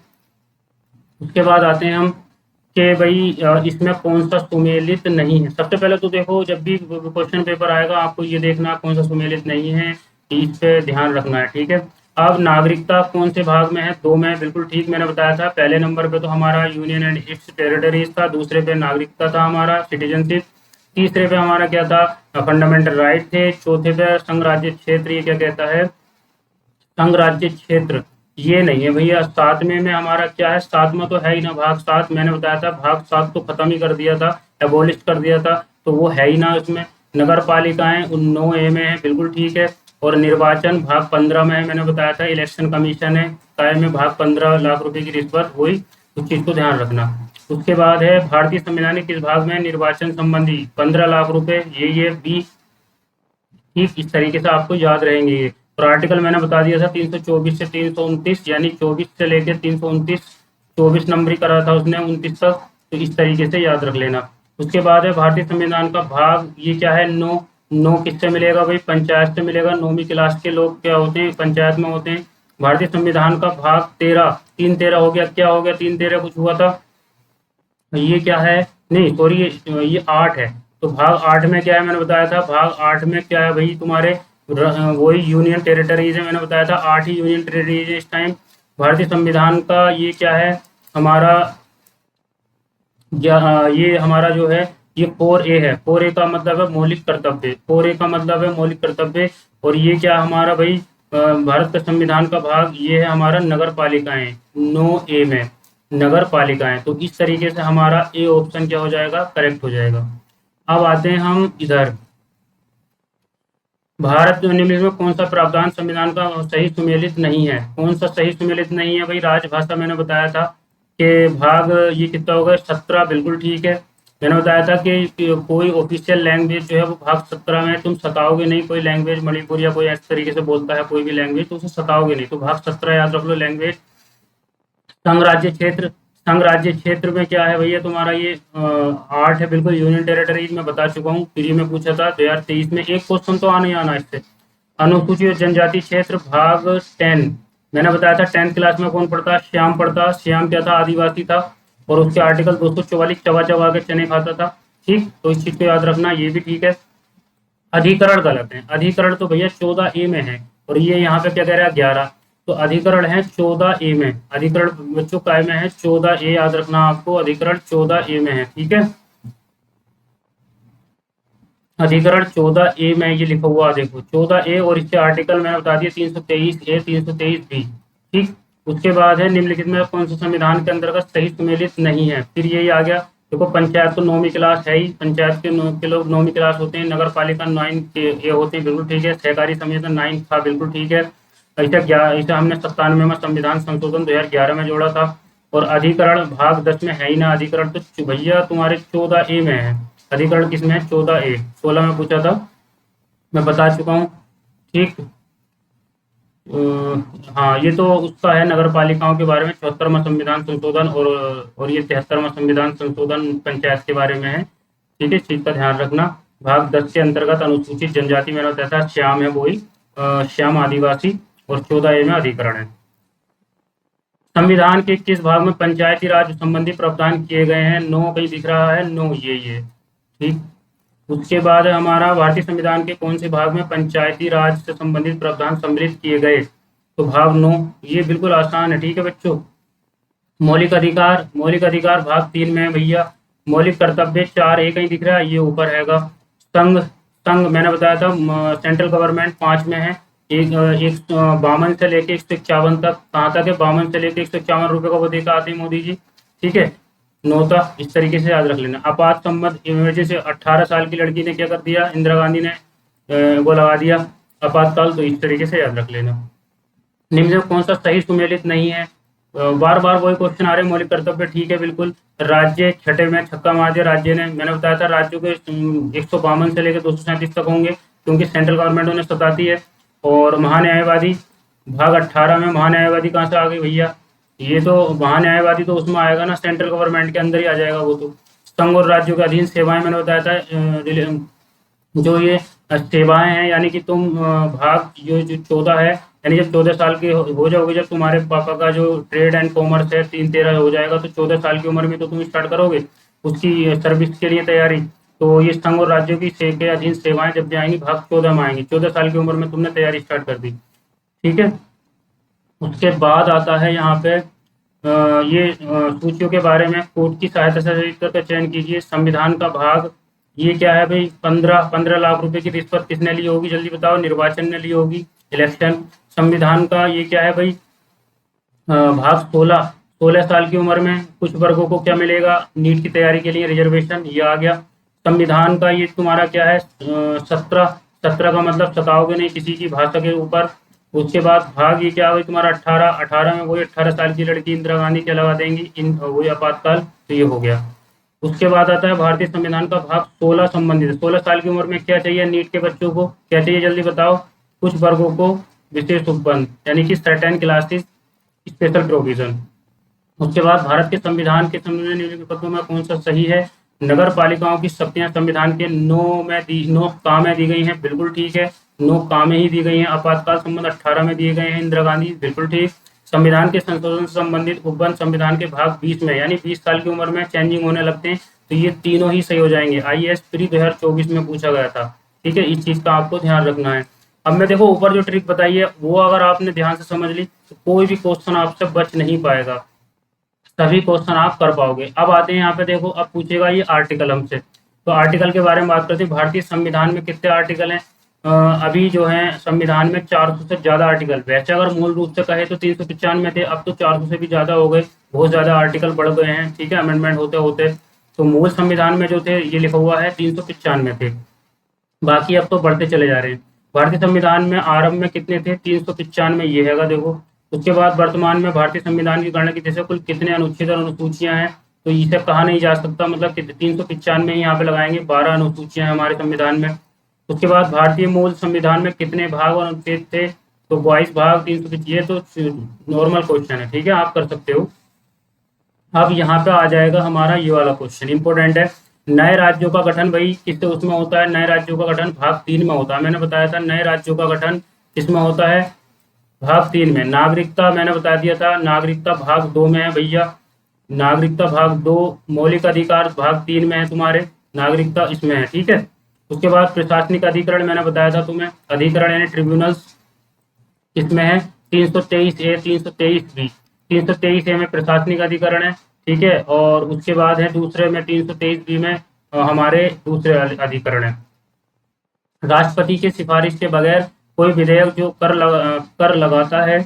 Speaker 1: उसके बाद आते हैं हम कि भाई इसमें कौन सा सुमेलित नहीं है। सबसे पहले तो देखो, जब भी क्वेश्चन पेपर आएगा आपको ये देखना कौन सा सुमेलित नहीं है, इस पे ध्यान रखना है, ठीक है। अब नागरिकता कौन से भाग में है? दो में है, बिल्कुल ठीक मैंने बताया था। पहले नंबर पे तो हमारा यूनियन एंड इट्स टेरिटरीज था, दूसरे पे नागरिकता था हमारा, सिटीजनशिप, तीसरे पे हमारा क्या था? फंडामेंटल राइट थे, चौथे पे संघ राज्य क्षेत्र, ये क्या कहता है? संघ राज्य क्षेत्र। ये नहीं है भैया। सातवें में हमारा क्या है? सातवां तो है ही ना, भाग सात। मैंने बताया था भाग सात तो खत्म ही कर दिया था, एबोलिश कर दिया था, तो वो है ही ना उसमें। नगर पालिकाएं 9A में है, बिल्कुल ठीक है। और निर्वाचन भाग 15 में है, मैंने बताया था। इलेक्शन कमीशन है कायम में, भाग 15 लाख रुपए की रिश्वत, वही उस चीज को ध्यान रखना। उसके बाद है भारतीय संविधान के किस भाग में निर्वाचन संबंधी 15 लाख रुपए, ये बी। ठीक इस तरीके से आपको याद रहेंगे ये। और आर्टिकल मैंने बता दिया था 324 से 329, यानी 24 से लेकर 329, 24 नंबर ही करा था उसने 29 तक, तो इस तरीके से याद रख लेना। उसके बाद है भारतीय संविधान का भाग, ये क्या है? नो। नो किससे मिलेगा भाई? पंचायत से मिलेगा। 9वीं क्लास के लोग क्या होते हैं? पंचायत में होते हैं। भारतीय संविधान का भाग 13, 3-13 हो गया, क्या हो गया? 3-13 कुछ हुआ था, ये क्या है? नहीं सॉरी, ये 8 है। तो भाग 8 में क्या है? मैंने बताया था भाग 8 में क्या है भाई तुम्हारे? वही यूनियन टेरिटरीज है, मैंने बताया था 8 ही यूनियन टेरिटरीज है इस टाइम। भारतीय संविधान का ये क्या है हमारा? ये हमारा जो है, ये 4A है। 4A का मतलब है मौलिक कर्तव्य, 4A का मतलब है मौलिक कर्तव्य। और ये क्या हमारा भाई? भारत का संविधान का भाग ये है हमारा नगर पालिकाएं, 9A में नगर पालिकाएं। तो इस तरीके से हमारा ए ऑप्शन क्या हो जाएगा? करेक्ट हो जाएगा। अब आते हैं हम इधर, भारत निम्नलिखित में कौन सा प्रावधान संविधान का सही सुमेलित नहीं है? कौन सा सही सुमेलित नहीं है भाई? राजभाषा मैंने बताया था कि भाग ये कितना होगा? 17, बिल्कुल ठीक है। मैंने बताया था कि कोई ऑफिशियल लैंग्वेज जो है वो भाग 17 में, तुम सताओगे नहीं। कोई लैंग्वेज मणिपुर या कोई इस तरीके से बोलता है कोई भी लैंग्वेज, तो उसे सताओगे नहीं, तो भाग 17 याद रख लो लैंग्वेज। संघ राज्य क्षेत्र, संघ राज्य क्षेत्र में क्या है भैया तुम्हारा? ये 8 है, बिल्कुल। यूनियन टेरिटरीज में बता चुका हूँ, प्री में पूछा था 2023 में, एक क्वेश्चन तो आना ही आना इससे। अनुसूचित और जनजाति क्षेत्र भाग 10, मैंने बताया था 10th क्लास में कौन पढ़ता? श्याम पढ़ता। श्याम क्या था? आदिवासी था। और उसके आर्टिकल 244 चबा चबा के चने खाता था। ठीक, तो इस चीज को याद रखना, ये भी ठीक है। अधिकरण गलत है। अधिकरण तो भैया 14A में है, और ये यहाँ पे क्या कह रहा है? 11। तो अधिकरण है 14A में। अधिकरण बच्चों काय में है? 14A, याद रखना आपको, अधिकरण 14A में है, ठीक है। अधिकरण 14A में ये लिखा हुआ देखो, 14A, और इसके आर्टिकल मैंने बता दिया 323A, 323B। ठीक, उसके बाद है निम्नलिखित में कौन सा संविधान के अंतर्गत सही सुमेलित नहीं है? फिर यही आ गया। देखो पंचायत तो 9वीं क्लास है ही, पंचायत के लोग 9वीं क्लास होते हैं। नगर पालिका 9A होते हैं, बिल्कुल ठीक है। सहकारी समिति 9 था, बिल्कुल ठीक है। ऐसे हमने 97 में संविधान संशोधन 2011 में जोड़ा था। और अधिकरण भाग 10 में है ही ना अधिकरण, तो भैया तुम्हारे 14A में है। अधिकरण किसमें है? 14A। 16 में पूछा था, मैं बता चुका हूँ। ठीक, हाँ ये तो उसका है नगर पालिकाओं के बारे में, 74वां संविधान संशोधन, और ये 73वां संविधान संशोधन पंचायत के बारे में है। ठीक है, इस चीज का ध्यान रखना। भाग 10 के अंतर्गत अनुसूचित जनजाति मैंने बताया था श्याम है, वही श्याम आदिवासी। और 14A में अधिकरण है। संविधान के किस भाग में पंचायती राज संबंधी प्रावधान किए गए हैं? नो कहीं दिख रहा है? नो, ये ठीक। उसके बाद हमारा भारतीय संविधान के कौन से भाग में पंचायती राज से संबंधित प्रावधान सम्मिलित किए गए? तो भाग 9, ये बिल्कुल आसान है, ठीक है बच्चों। मौलिक अधिकार, मौलिक अधिकार भाग 3 में है भैया। मौलिक कर्तव्य 4A कहीं दिख रहा है? ये ऊपर हैगा। संघ, संघ मैंने बताया था सेंट्रल गवर्नमेंट 5 में है। एक 52 से लेके 151 तक, कहाँ तक है? 52 से लेके 151 रुपए का वो देकर आते हैं मोदी जी, ठीक है। नौता, इस तरीके से याद रख लेना। आपात संबंध इमरजेंसी, 18 साल की लड़की ने क्या कर दिया? इंदिरा गांधी ने वो लगा दिया आपातकाल, तो इस तरीके से याद रख लेना। निम्न में कौन सा सही सुमेलित नहीं है? बार बार वही क्वेश्चन आ रहे हैं। मौलिक कर्तव्य ठीक है बिल्कुल। राज्य, छठे में छक्का मार दिया राज्य ने। मैंने बताया था राज्यों के 152 से लेकर 237 तक होंगे, क्योंकि सेंट्रल गवर्नमेंट उन्हें सताती है। और महान्यायवादी भाग 18 में, महान्यायवादी कहाँ से आ गई भैया? ये तो महान्यायवादी तो उसमें आएगा ना, सेंट्रल गवर्नमेंट के अंदर ही आ जाएगा वो तो। संघ और राज्यों के अधीन सेवाएं मैंने बताया था, जो ये सेवाएं हैं, यानी कि तुम भाग जो 14 है यानी जब 14 साल की हो जाओगे, जब तुम्हारे पापा का जो ट्रेड एंड कॉमर्स है 3-13 हो जाएगा, तो 14 साल की उम्र में तो तुम स्टार्ट करोगे उसकी सर्विस के लिए तैयारी। तो ये संघ और राज्यों की के अधीन सेवाएं जब भी आएंगी भाग 14 में आएंगी, 14 साल की उम्र में तुमने तैयारी स्टार्ट कर दी। ठीक है। उसके बाद आता है यहाँ पे ये सूचियों के बारे में, कोर्ट की सहायता से रजिस्टर का चयन कीजिए। संविधान का भाग, ये क्या है भाई, 15 लाख रुपए की रिश्वत किसने ली होगी, जल्दी बताओ। निर्वाचन ने ली होगी, इलेक्शन। संविधान का ये क्या है भाई, भाग 16, 16 साल की उम्र में कुछ वर्गों को क्या मिलेगा, नीट की तैयारी के लिए रिजर्वेशन, ये आ गया। संविधान का ये तुम्हारा क्या है, 17, 17 का मतलब सताओगे नहीं किसी की भाषा के ऊपर। उसके बाद भाग ये क्या हुई तुम्हारा 18, 18 में वही 18 साल की लड़की इंदिरा गांधी क्या लगा देंगी, इन वही आपातकाल, तो ये हो गया। उसके बाद आता है भारतीय संविधान का भाग 16 संबंधित, 16 साल की उम्र में क्या चाहिए नीट के बच्चों को, क्या चाहिए जल्दी बताओ। कुछ वर्गों को विशेष उपबंध, यानी कि सर्टेन क्लासेस स्पेशल प्रोविजन। उसके बाद भारत के संविधान के संबंध में निम्नलिखित पदों में कौन सा सही है। नगर पालिकाओं की शक्तियां संविधान के 9 का में दी गई हैं, बिल्कुल ठीक है, 9 का में ही दी गई हैं। आपातकाल संबंध 18 में दिए गए हैं, इंदिरा गांधी, बिल्कुल ठीक। संविधान के संशोधन से संबंधित उपबंध संविधान के भाग 20 में, यानी 20 साल की उम्र में चेंजिंग होने लगते हैं, तो ये तीनों ही सही हो जाएंगे। आईएएस प्री 2024 में पूछा गया था। ठीक है, इस चीज का आपको ध्यान रखना है। अब मैं देखो ऊपर जो ट्रिक बताई है वो अगर आपने ध्यान से समझ ली तो कोई भी क्वेश्चन आपसे बच नहीं पाएगा, सभी क्वेश्चन आप कर पाओगे। अब आते हैं यहाँ पे, देखो अब पूछेगा ये आर्टिकल हमसे, तो आर्टिकल के बारे में बात करते हैं। भारतीय संविधान में कितने आर्टिकल हैं, अभी जो है संविधान में 400 से ज्यादा आर्टिकल, वैसे अगर मूल रूप से कहे तो 395 थे, अब तो 400 से भी ज्यादा हो गए, बहुत ज्यादा आर्टिकल बढ़ गए हैं। ठीक है, अमेंडमेंट होते होते। तो मूल संविधान में जो थे ये लिखा हुआ है 395 थे, बाकी अब तो बढ़ते चले जा रहे हैं। भारतीय संविधान में आरंभ में कितने थे, 395, ये हैगा देखो। उसके बाद वर्तमान में भारतीय संविधान की गणना की जैसे कुल कितने अनुच्छेद और अनुसूचियां हैं, तो इसे कहा नहीं जा सकता, मतलब 395 ही यहाँ पे लगाएंगे, 12 अनुसूचियां हैं हमारे संविधान में। उसके बाद भारतीय मूल संविधान में कितने भाग और अनुच्छेद थे, तो 22 भाग, 300, ये तो नॉर्मल क्वेश्चन है, ठीक है, आप कर सकते हो। अब यहाँ पे आ जाएगा हमारा ये वाला क्वेश्चन, इंपॉर्टेंट है। नए राज्यों का गठन भाई किससे उसमें होता है, नए राज्यों का गठन भाग 3 में होता है। मैंने बताया था नए राज्यों का गठन किसमें होता है, भाग 3 में। नागरिकता मैंने बता दिया था, नागरिकता भाग 2 में है भैया, नागरिकता भाग 2। मौलिक अधिकार भाग 3 में है तुम्हारे, नागरिकता इसमें है, ठीक है। उसके बाद प्रशासनिक अधिकरण मैंने बताया था तुम्हें, अधिकरण यानी ट्रिब्यूनल्स किसमें है, 323A, 323B। 323A में प्रशासनिक अधिकरण है, ठीक है, और उसके बाद है दूसरे में 323B में हमारे दूसरे अधिकरण है। राष्ट्रपति की सिफारिश के बगैर कोई विधेयक जो कर लगाता है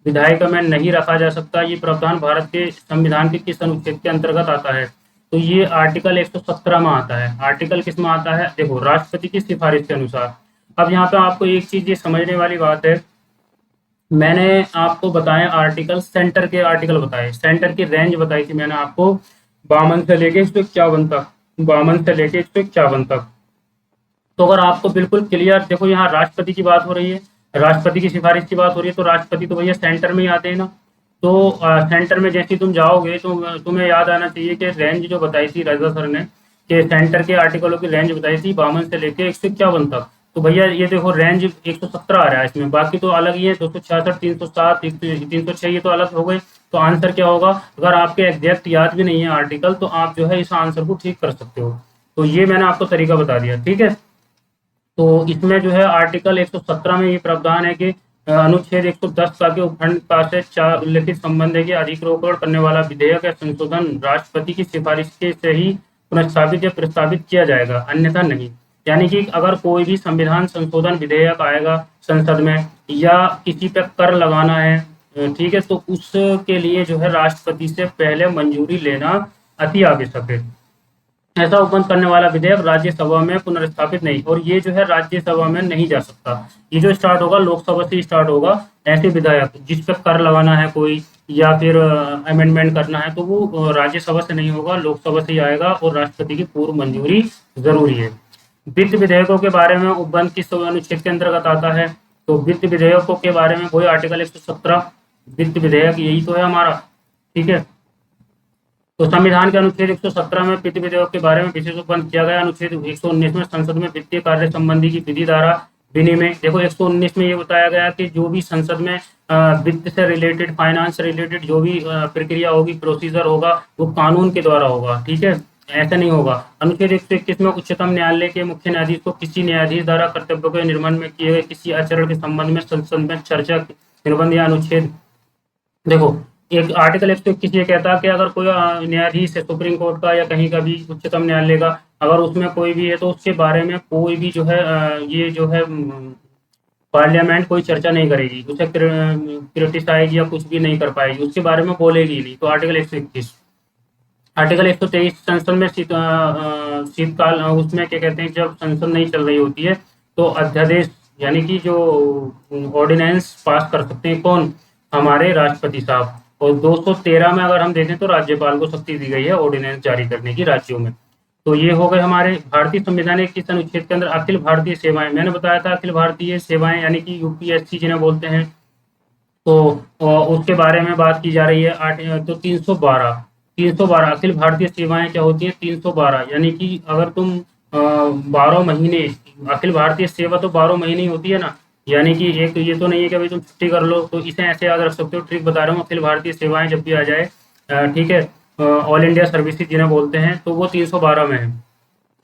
Speaker 1: विधायिका में नहीं रखा जा सकता। ये प्रावधान भारत के संविधान के किस अनुच्छेद के अंतर्गत आता है, तो ये आर्टिकल 117 में आता है। आर्टिकल किस में आता है, देखो राष्ट्रपति की सिफारिश के अनुसार। अब यहाँ पे आपको एक चीज ये समझने वाली बात है, मैंने आपको बताया आर्टिकल, सेंटर के आर्टिकल बताए, सेंटर की रेंज बताई थी मैंने आपको 52 से लेके 151 तक, 52 से लेके 151 तक। तो अगर आपको बिल्कुल क्लियर, देखो यहाँ राष्ट्रपति की बात हो रही है, राष्ट्रपति की सिफारिश की बात हो रही है, तो राष्ट्रपति तो भैया सेंटर में ही आते हैं ना। तो सेंटर में जैसे तुम जाओगे तो तुम्हें याद आना चाहिए कि रेंज जो बताई थी रजा सर ने, कि सेंटर के आर्टिकलों की रेंज बताई थी 52 से लेके 151 तक। तो भैया ये देखो रेंज 117 आ रहा है इसमें, बाकी तो अलग ही है, 266, 307, 306, ये तो अलग हो गए। तो आंसर क्या होगा, अगर आपके एग्जैक्ट याद भी नहीं है आर्टिकल, तो आप जो है इस आंसर को ठीक कर सकते हो। तो ये मैंने आपको तरीका बता दिया, ठीक है। तो इसमें जो है आर्टिकल 117 में ये प्रावधान है कि अनुच्छेद 110 का के उपखंड का से 4 उल्लेखित संबंध है कि अधिरोपण करने वाला विधेयक या संशोधन राष्ट्रपति की सिफारिश के से ही पुनर्स्थापित या प्रस्तावित किया जाएगा, अन्यथा नहीं। यानी कि अगर कोई भी संविधान संशोधन विधेयक आएगा संसद में या किसी पे कर लगाना है, ठीक है, तो उसके लिए जो है राष्ट्रपति से पहले मंजूरी लेना अति आवश्यक है। ऐसा उपबंध करने वाला विधेयक राज्यसभा में पुनर्स्थापित नहीं, और ये जो है राज्यसभा में नहीं जा सकता। ये जो स्टार्ट होगा लोकसभा से स्टार्ट होगा। ऐसे विधेयक जिस पे कर लगाना है कोई या फिर अमेंडमेंट करना है, तो वो राज्यसभा से नहीं होगा, लोकसभा से ही आएगा, और राष्ट्रपति की पूर्व मंजूरी जरूरी है। वित्त विधेयकों के बारे में उपबंध किस अनुच्छेद के अंतर्गत आता है, तो वित्त विधेयकों के बारे में वही आर्टिकल 117 वित्त विधेयक यही तो है हमारा, ठीक है। तो संविधान के अनुच्छेद 117 में वित्त विधेयक के बारे में विशेष उपबंध किया गया। अनुच्छेद 119 में संसद में वित्तीय कार्य संबंधी की विधि धारा विनिमय। देखो 119 में ये बताया गया कि जो भी संसद में वित्त से रिलेटेड, फाइनेंस से रिलेटेड जो भी प्रक्रिया होगी, प्रोसीजर होगा, वो कानून के द्वारा होगा, ठीक है, ऐसा नहीं होगा। अनुच्छेद 121 में उच्चतम न्यायालय के मुख्य न्यायाधीश को किसी न्यायाधीश द्वारा कर्तव्यों के निर्वहन में किए गए किसी आचरण के संबंध में संसद में चर्चा, निर्बंध या अनुच्छेद। देखो एक आर्टिकल 121 ये कहता है कि अगर कोई न्यायाधीश है सुप्रीम कोर्ट का या कहीं का भी उच्चतम न्यायालय का, अगर उसमें कोई भी है तो उसके बारे में कोई भी जो है ये जो है पार्लियामेंट कोई चर्चा नहीं करेगी, उसे क्रिटिसाइज या कुछ भी नहीं कर पाएगी, उसके बारे में बोलेगी नहीं। तो आर्टिकल 121। आर्टिकल 123 संसद में शीतकाल, उसमें क्या कहते हैं, जब संसद नहीं चल रही होती है तो अध्यादेश यानी कि जो ऑर्डिनेंस पास कर सकते हैं कौन, हमारे राष्ट्रपति साहब। और 213 में अगर हम देखें तो राज्यपाल को शक्ति दी गई है ऑर्डिनेंस जारी करने की राज्यों में। तो ये हो गए हमारे भारतीय संविधान के किस अनुच्छेद के अंदर अखिल भारतीय सेवाएं, मैंने बताया था अखिल भारतीय सेवाएं यानी कि यूपीएससी जिन्हें बोलते हैं, तो उसके बारे में बात की जा रही है। तो 312 अखिल भारतीय सेवाएं क्या होती है, 312 यानी कि अगर तुम 12 महीने, अखिल भारतीय सेवा तो 12 महीने ही होती है ना, यानी कि एक ये तो नहीं है कि भाई तुम छुट्टी कर लो, तो इसे ऐसे याद रख सकते हो, ट्रिक बता रहा हूँ। अखिल भारतीय सेवाएं जब भी आ जाए, ठीक है, ऑल इंडिया सर्विसेज जिन्हें बोलते हैं, तो वो 312 में है,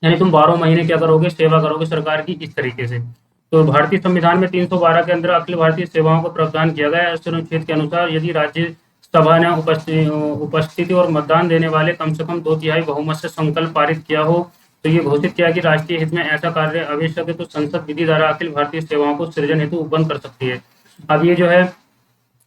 Speaker 1: यानी तुम 12 महीने क्या करोगे, सेवा करोगे सरकार की, इस तरीके से। तो भारतीय संविधान में 312 के अंदर अखिल भारतीय सेवाओं को प्रावधान किया गया है। इस अनुच्छेद के अनुसार यदि राज्यसभा ने उपस्थिति और मतदान देने वाले कम से कम 2/3 बहुमत से संकल्प पारित किया हो, तो ये घोषित किया कि राष्ट्रीय हित में ऐसा कार्य आवश्यक है, तो संसद विधि द्वारा अखिल भारतीय सेवाओं को सृजन हेतु उपबंध कर सकती है। अब ये जो है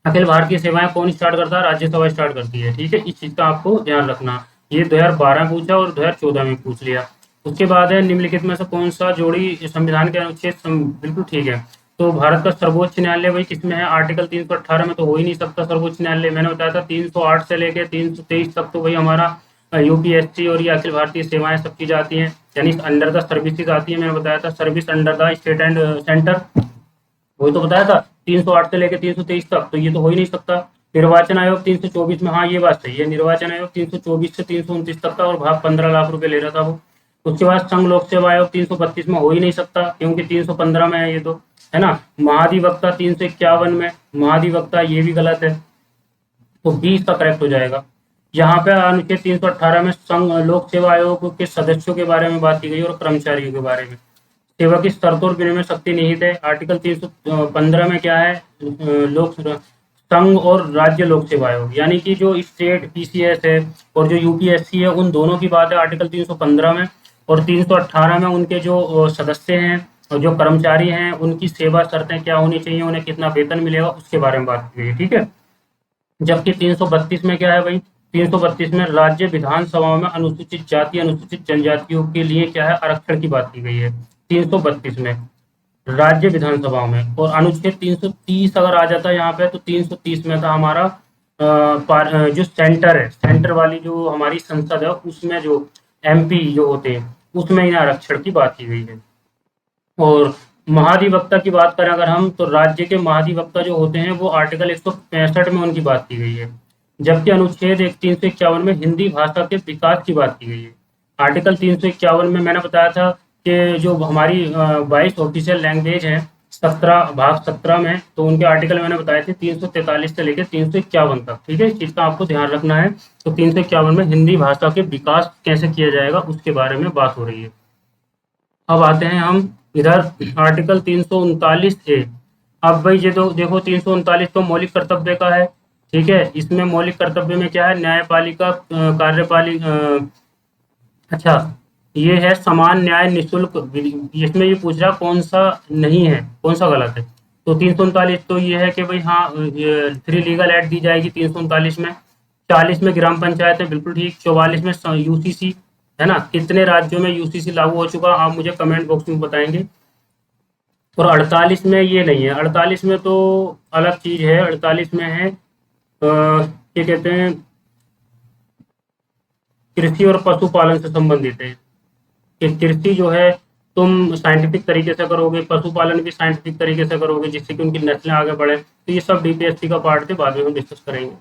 Speaker 1: अखिल भारतीय सेवाएं कौन स्टार्ट करता है, राज्यसभा स्टार्ट करती है, ठीक है, इस चीज का आपको ध्यान रखना। ये 2012 पूछा और 2014 में पूछ लिया। उसके बाद है निम्नलिखित में से कौन सा जोड़ी संविधान के अनुच्छेद बिल्कुल ठीक है। तो भारत का सर्वोच्च न्यायालय वही किसमें है, आर्टिकल 318 में तो हो ही नहीं सकता सर्वोच्च न्यायालय। मैंने बताया था 308 से लेकर 323 तक तो वही हमारा यूपीएससी और ये अखिल भारतीय सेवाएं सब की जाती हैं, यानी अंडर द सर्विसेज आती है। मैंने बताया था service under the state and centre, वही तो बताया था 308 से लेकर 323 तक, तो ये तो हो ही नहीं सकता। निर्वाचन आयोग 324 में, हाँ ये बात सही है, निर्वाचन आयोग 324 से 329 तक था और भाग 15 लाख रुपए ले रहा था वो। उसके बाद संघ लोक सेवा आयोग 332 में हो ही नहीं सकता क्योंकि 315 में है ये, तो है ना। महाधिवक्ता 351 में, महाधिवक्ता ये भी गलत है, तो 20 का करेक्ट हो जाएगा। यहाँ पे अनुच्छेद 318 में संघ लोक सेवा आयोग के सदस्यों के बारे में बात की गई और कर्मचारियों के बारे में। सेवा की शर्तों और विनिमय शक्ति निहित है। आर्टिकल 315 में क्या है, लोक संघ और राज्य लोक सेवा आयोग, यानी कि जो स्टेट पीसीएस है और जो यूपीएससी है, उन दोनों की बात है आर्टिकल 315 में। और 318 में उनके जो सदस्य हैं और जो कर्मचारी हैं, उनकी सेवा शर्तें क्या होनी चाहिए, उन्हें कितना वेतन मिलेगा, उसके बारे में बात की गई है, ठीक है। जबकि 332 में क्या है भाई, 332 में राज्य विधानसभाओं में अनुसूचित जाति अनुसूचित जनजातियों के लिए क्या है, आरक्षण की बात की गई है 332 में राज्य विधानसभाओं में। और अनुच्छेद 330 अगर आ जाता है यहाँ पे, तो 330 में था हमारा जो सेंटर है, सेंटर वाली जो हमारी संसद है, उसमें जो एमपी जो होते हैं, उसमें इन आरक्षण की बात की गई है। और महाधिवक्ता की बात करें अगर हम, तो राज्य के महाधिवक्ता जो होते हैं वो आर्टिकल 165 में उनकी बात की गई है। जबकि अनुच्छेद 351 में हिंदी भाषा के विकास की बात की गई है। आर्टिकल 351 में मैंने बताया था कि जो हमारी 22 ऑफिशियल लैंग्वेज है, 17 में, तो उनके आर्टिकल मैंने बताए थे 343 से लेकर 351 तक, ठीक है, इस चीज का आपको ध्यान रखना है। तो 351 में हिंदी भाषा के विकास कैसे किया जाएगा उसके बारे में बात हो रही है। अब आते हैं हम इधर आर्टिकल 339 ए। अब भाई ये तो देखो 339 तो मौलिक कर्तव्य का है, ठीक है। इसमें मौलिक कर्तव्य में क्या है, न्यायपालिका कार्यपालिका, अच्छा ये है समान न्याय निशुल्क इसमें ये पूछ रहा कौन सा नहीं है, कौन सा गलत है। तो 339 तो ये है कि भाई हाँ, 3 लीगल एड दी जाएगी 339 में। 40 में ग्राम पंचायत है, बिल्कुल ठीक। 44 में यूसीसी है ना, कितने राज्यों में यूसीसी लागू हो चुका आप मुझे कमेंट बॉक्स में बताएंगे। और 48 में ये नहीं है, 48 में तो अलग चीज है। 48 में है क्या कहते हैं, कृषि और पशुपालन से संबंधित है कि कृषि जो है तुम साइंटिफिक तरीके से करोगे, पशुपालन भी साइंटिफिक तरीके से करोगे जिससे कि उनकी नस्लें आगे बढ़े। तो ये सब डीपीएससी का पार्ट थे, बाद में हम डिस्कस करेंगे।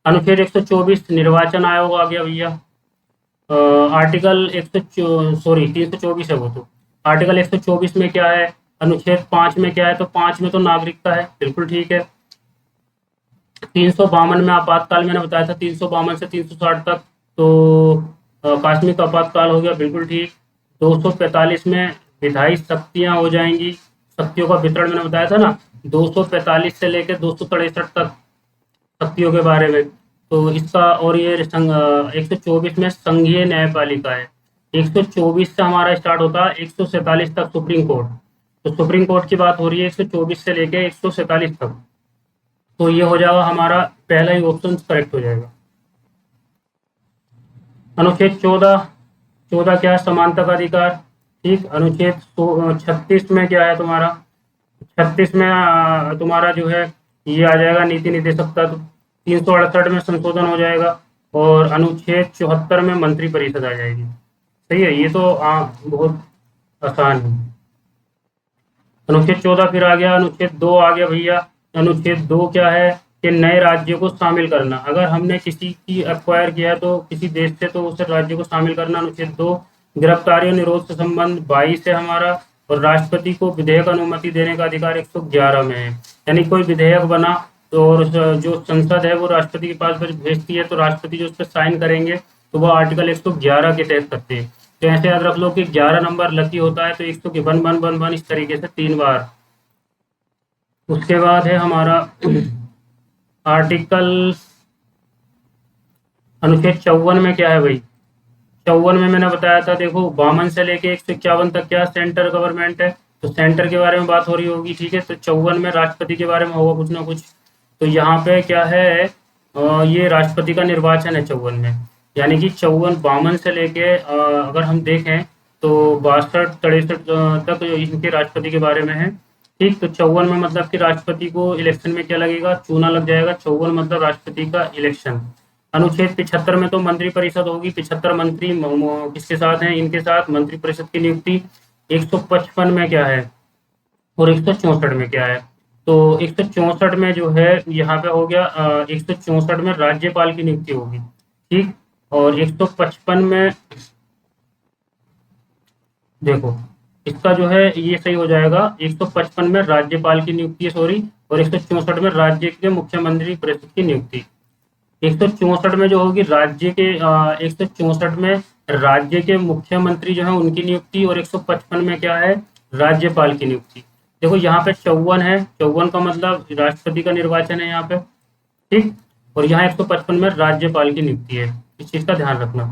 Speaker 1: अनुच्छेद 124 निर्वाचन आयोग आ गया भैया। आर्टिकल 324 है वो तो। आर्टिकल 124 में क्या है, अनुच्छेद 5 में क्या है, तो 5 में तो नागरिकता है, बिल्कुल ठीक है। 352 में आपातकाल मैंने बताया था, 352 से 360 तक, तो आकस्मिक आपातकाल हो गया, बिल्कुल ठीक। 245 में विधायी शक्तियां हो जाएंगी, शक्तियों का वितरण मैंने बताया था ना, 245 से लेकर 263 तक शक्तियों के बारे में। तो इसका और ये 124 में संघीय न्यायपालिका है। 124 से हमारा स्टार्ट होता है 147 तक सुप्रीम कोर्ट। तो सुप्रीम कोर्ट की बात हो रही है 124 से लेकर 147 तक। तो ये हो जाएगा हमारा पहला ही ऑप्शन करेक्ट हो जाएगा। अनुच्छेद 14, 14 क्या है, समानता का अधिकार, ठीक। अनुच्छेद 36 में क्या है तुम्हारा, 36 में तुम्हारा जो है ये आ जाएगा नीति निर्देशक तत्व। 368 में संशोधन हो जाएगा, और अनुच्छेद 74 में मंत्री परिषद आ जाएगी। सही है, ये तो बहुत आसान है। अनुच्छेद 14 फिर आ गया, अनुच्छेद 2 आ गया भैया। अनुच्छेद 2 क्या है कि नए राज्यों को शामिल करना। अगर हमने किसी की एक्वायर किया तो किसी देश से, तो उस राज्य को शामिल करना, अनुच्छेद 2। गिरफ्तारी और निरोध से संबंध 22 है हमारा, और राष्ट्रपति को विधेयक अनुमति देने का अधिकार 111 में है। यानी कोई विधेयक बना तो और जो संसद है वो राष्ट्रपति के पास भेजती है, तो राष्ट्रपति जो उस पर साइन करेंगे तो वो आर्टिकल 111 के तहत करते हैं। तो ऐसे याद रख लो कि 11 नंबर लकी होता है, तो 100 इस तरीके से 3 बार। उसके बाद है हमारा आर्टिकल अनुच्छेद 54 में क्या है भाई, 54 में मैंने बताया था, देखो 52 से लेके 151 तक क्या सेंटर गवर्नमेंट है, तो सेंटर के बारे में बात हो रही होगी, ठीक है। तो 54 में राष्ट्रपति के बारे में होगा कुछ ना कुछ। तो यहाँ पे क्या है, ये राष्ट्रपति का निर्वाचन है 54 में। यानी कि 52 से लेके अगर हम देखें तो 62 63 तक इनके राष्ट्रपति के बारे में है, ठीक। तो 54 में मतलब कि राष्ट्रपति को इलेक्शन में क्या लगेगा, चुना लग जाएगा। 54 मतलब राष्ट्रपति का इलेक्शन। अनुच्छेद 75 में तो मंत्री परिषद होगी, 75 मंत्री किसके साथ हैं, इनके साथ मंत्री परिषद की नियुक्ति। 155 में क्या है और 164 में क्या है, तो 164 में जो है यहाँ पे हो गया 164 में राज्यपाल की नियुक्ति होगी, ठीक। और 155 में देखो इसका जो है ये सही हो जाएगा, 155 में राज्यपाल की नियुक्ति है, सॉरी, और 164 में राज्य के मुख्यमंत्री परिषद की नियुक्ति। 164 में जो होगी राज्य के 164 में राज्य के मुख्यमंत्री जो है उनकी नियुक्ति, और 155 में क्या है, राज्यपाल की नियुक्ति। देखो यहाँ पे 54 है, 54 का मतलब राष्ट्रपति का निर्वाचन है यहाँ पे, ठीक। और यहाँ 155 में राज्यपाल की नियुक्ति है, इस चीज का ध्यान रखना।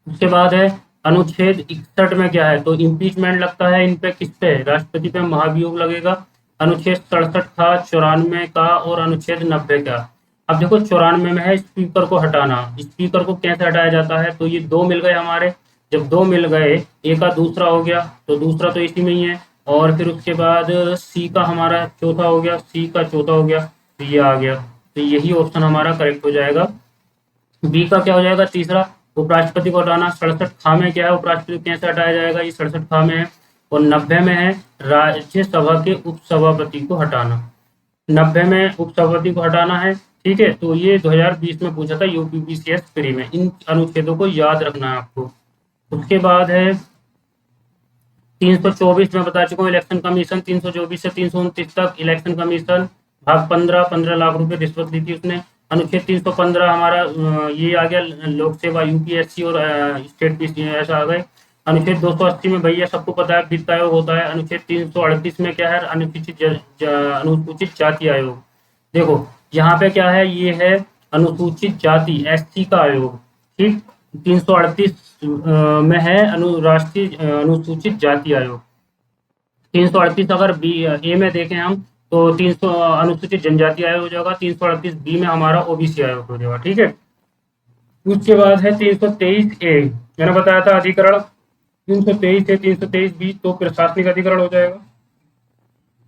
Speaker 1: उसके बाद है अनुच्छेद 61 में क्या है, तो इम्पीचमेंट लगता है इन पे, किस पे, राष्ट्रपति पे महाभियोग लगेगा। अनुच्छेद 67 था, 94 का और अनुच्छेद 90 का। अब देखो 94 में है स्पीकर को हटाना। स्पीकर को कैसे हटाया जाता है, तो ये 2 मिल गए हमारे, जब 2 मिल गए, एक का दूसरा हो गया, तो दूसरा तो इसी में ही है, और फिर उसके बाद सी का हमारा चौथा हो गया, सी का चौथा हो गया, तो ये आ गया। तो यही ऑप्शन हमारा करेक्ट हो जाएगा। बी का क्या हो जाएगा, तीसरा, उपराष्ट्रपति को हटाना। 67 खा में क्या है, उपराष्ट्रपति को कैसे हटाया जाएगा, ये 67 खा में है। और 90 में है राज्यसभा के उपसभापति को हटाना। 90 में उपसभापति को हटाना है, ठीक है। तो ये 2020 में पूछा था यूपीपीसीएस प्री में, इन अनुच्छेदों को याद रखना है आपको। उसके बाद है 324 में बता चुका हूँ, इलेक्शन कमीशन। 324 से 329 तक इलेक्शन कमीशन। भाग 15, 15 लाख रुपए रिश्वत ली थी उसने। अनुच्छेद 315 हमारा ये आ गया, लोक सेवा, यूपीएससी और स्टेट पीसी ऐसा आ गए। अनुच्छेद 280 में भैया सबको पता है वित्त आयोग होता है। अनुच्छेद 338 में क्या है, अनुसूचित जाति आयोग। देखो यहाँ पे क्या है, ये है अनुसूचित जाति एससी का आयोग, ठीक। 338 में है राष्ट्रीय अनुसूचित जाति आयोग। 338 अगर बी ए में देखें हम तो 300 अनुसूचित जनजाति आयोग हो जाएगा। 338 बी में हमारा ओबीसी आयोग हो जाएगा, ठीक है। उसके बाद है 323 ए, मैंने बताया था अधिकरण। 323 से 323 बी तो प्रशासनिक अधिकरण हो जाएगा।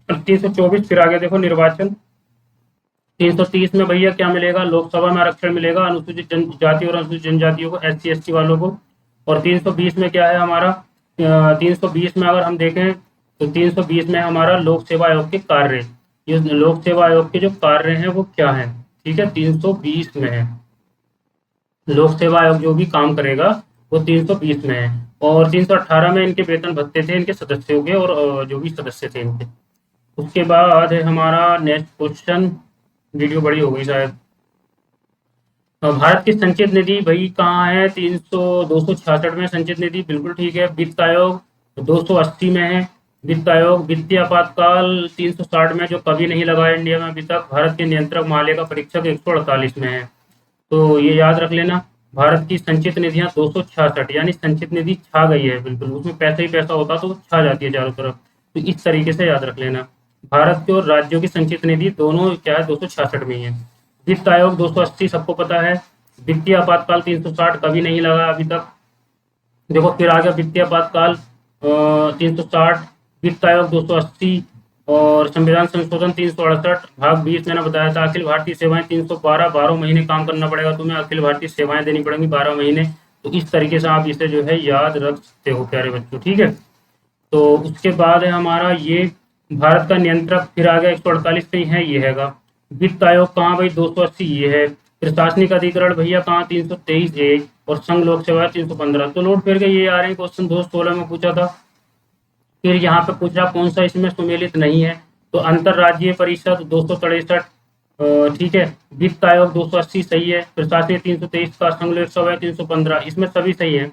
Speaker 1: 324 फिर आगे देखो निर्वाचन। 330 में भैया क्या मिलेगा, लोकसभा में आरक्षण मिलेगा अनुसूचित जनजाति और अनुसूचित जनजातियों को, एससी एसटी वालों को। और 320 में क्या है हमारा, 320 में अगर हम देखें तो 320 में हमारा लोक सेवा आयोग के कार्य, ये लोक सेवा आयोग के जो कार्य हैं वो क्या है, ठीक है। 320 में है लोक सेवा आयोग जो भी काम करेगा वो 320 में है। और 318 में इनके वेतन भत्ते थे इनके सदस्यों के, और जो भी सदस्य थे इनके। उसके बाद है हमारा नेक्स्ट क्वेश्चन, वीडियो बड़ी हो गई शायद। भारत की संचित निधि भाई कहाँ है? 266 में संचित निधि, बिल्कुल ठीक है। वित्त आयोग 280 में है। वित्त आयोग वित्तीय आपातकाल 360 में, जो कभी नहीं लगा है इंडिया में अभी तक। भारत के नियंत्रक मालिका परीक्षक 148 में है। तो ये याद रख लेना, भारत की संचित निधियां 266, यानी संचित निधि छा गई है बिल्कुल, उसमें पैसा ही पैसा होता तो वो छा जाती है चारों तरफ। तो इस तरीके से याद रख लेना, भारत के और राज्यों की संचित निधि दोनों क्या है, 266 में ही है। वित्त आयोग 280 सबको पता है। वित्तीय आपातकाल 360 कभी नहीं लगा अभी तक। देखो फिर आ गया वित्तीय आपातकाल 360, वित्त आयोग 280, और संविधान संशोधन 368 भाग 20 मैंने बताया था। अखिल भारतीय सेवाएं 312, 12 महीने काम करना पड़ेगा तुम्हें, अखिल भारतीय सेवाएं देनी पड़ेंगी 12 महीने। तो इस तरीके से आप इसे जो है याद रख सकते हो प्यारे बच्चों, ठीक है। तो उसके बाद है हमारा ये भारत का नियंत्रक, फिर आ गया 148 पे है, ये हैगा। वित्त आयोग कहाँ भाई? 280 ये है। प्रशासनिक अधिकरण भैया कहाँ? 323 ए, और संघ लोक सेवा 315। तो लोड फिर के ये आ रहे हैं क्वेश्चन 2016 में पूछा था। फिर यहाँ पे पूछ रहा कौन सा इसमें सुमेलित नहीं है, तो अंतरराज्यीय परिषद 263, ठीक है। वित्त आयोग 280 सही है। प्रशासनिक 323 का, संघ लोक सेवा 315, इसमें सभी सही है,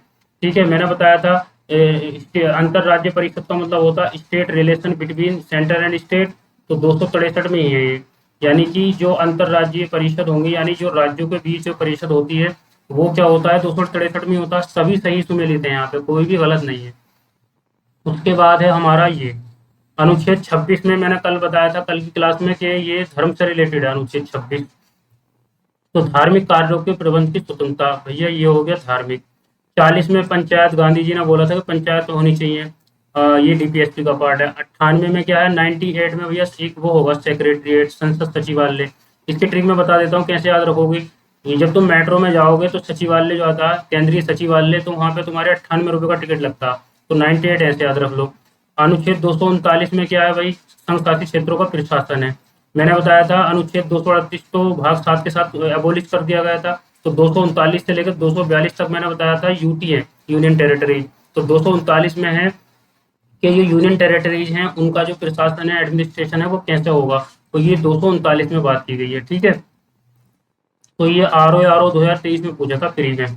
Speaker 1: ठीक है। मैंने बताया था अंतरराज्य परिषद का मतलब होता है state relation between centre and state, तो 263 में ही है ये। यानी कि जो अंतरराज्यीय परिषद होंगी, यानी जो राज्यों के बीच जो परिषद होती है, वो क्या होता है 263 में होता है। सभी सही सुमेलित है, यहाँ पे कोई भी गलत नहीं है। उसके बाद है हमारा ये अनुच्छेद 26 में, मैंने कल बताया था कल की क्लास में कि ये धर्म से रिलेटेड है अनुच्छेद 26। तो धार्मिक कार्यों के प्रबंध की स्वतंत्रता, भैया ये हो गया धार्मिक। 40 में पंचायत, गांधी जी ने बोला था कि पंचायत तो होनी चाहिए, ये डीपीएसपी का पार्ट है। 98 में क्या है? 98 में भैया एक वो होगा सेक्रेटरीट, संसद सचिवालय। इसकी ट्रिक मैं बता देता हूँ कैसे याद रखोगे। ये जब तुम मेट्रो में जाओगे तो सचिवालय जो आता है, केंद्रीय सचिवालय, तो वहाँ पे तुम्हारे 98 रुपये का टिकट लगता है। तो 98 ऐसे याद रख लो। अनुच्छेद 239 में क्या है भाई? संघ शासित क्षेत्रों का प्रशासन है। मैंने बताया था अनुच्छेद 238 तो भाग 7 के साथ एबोलिश कर दिया गया था। तो 239 से लेकर 242 तक मैंने बताया था यूटी है, यूनियन टेरिटरी। तो 239 में है कि ये यूनियन टेरिटरीज हैं, उनका जो प्रशासन है, एडमिनिस्ट्रेशन है, वो कैसे होगा। तो ये 239 में बात की गई है, ठीक है। तो ये आर ओ 2023 में पूछा था फ्री में।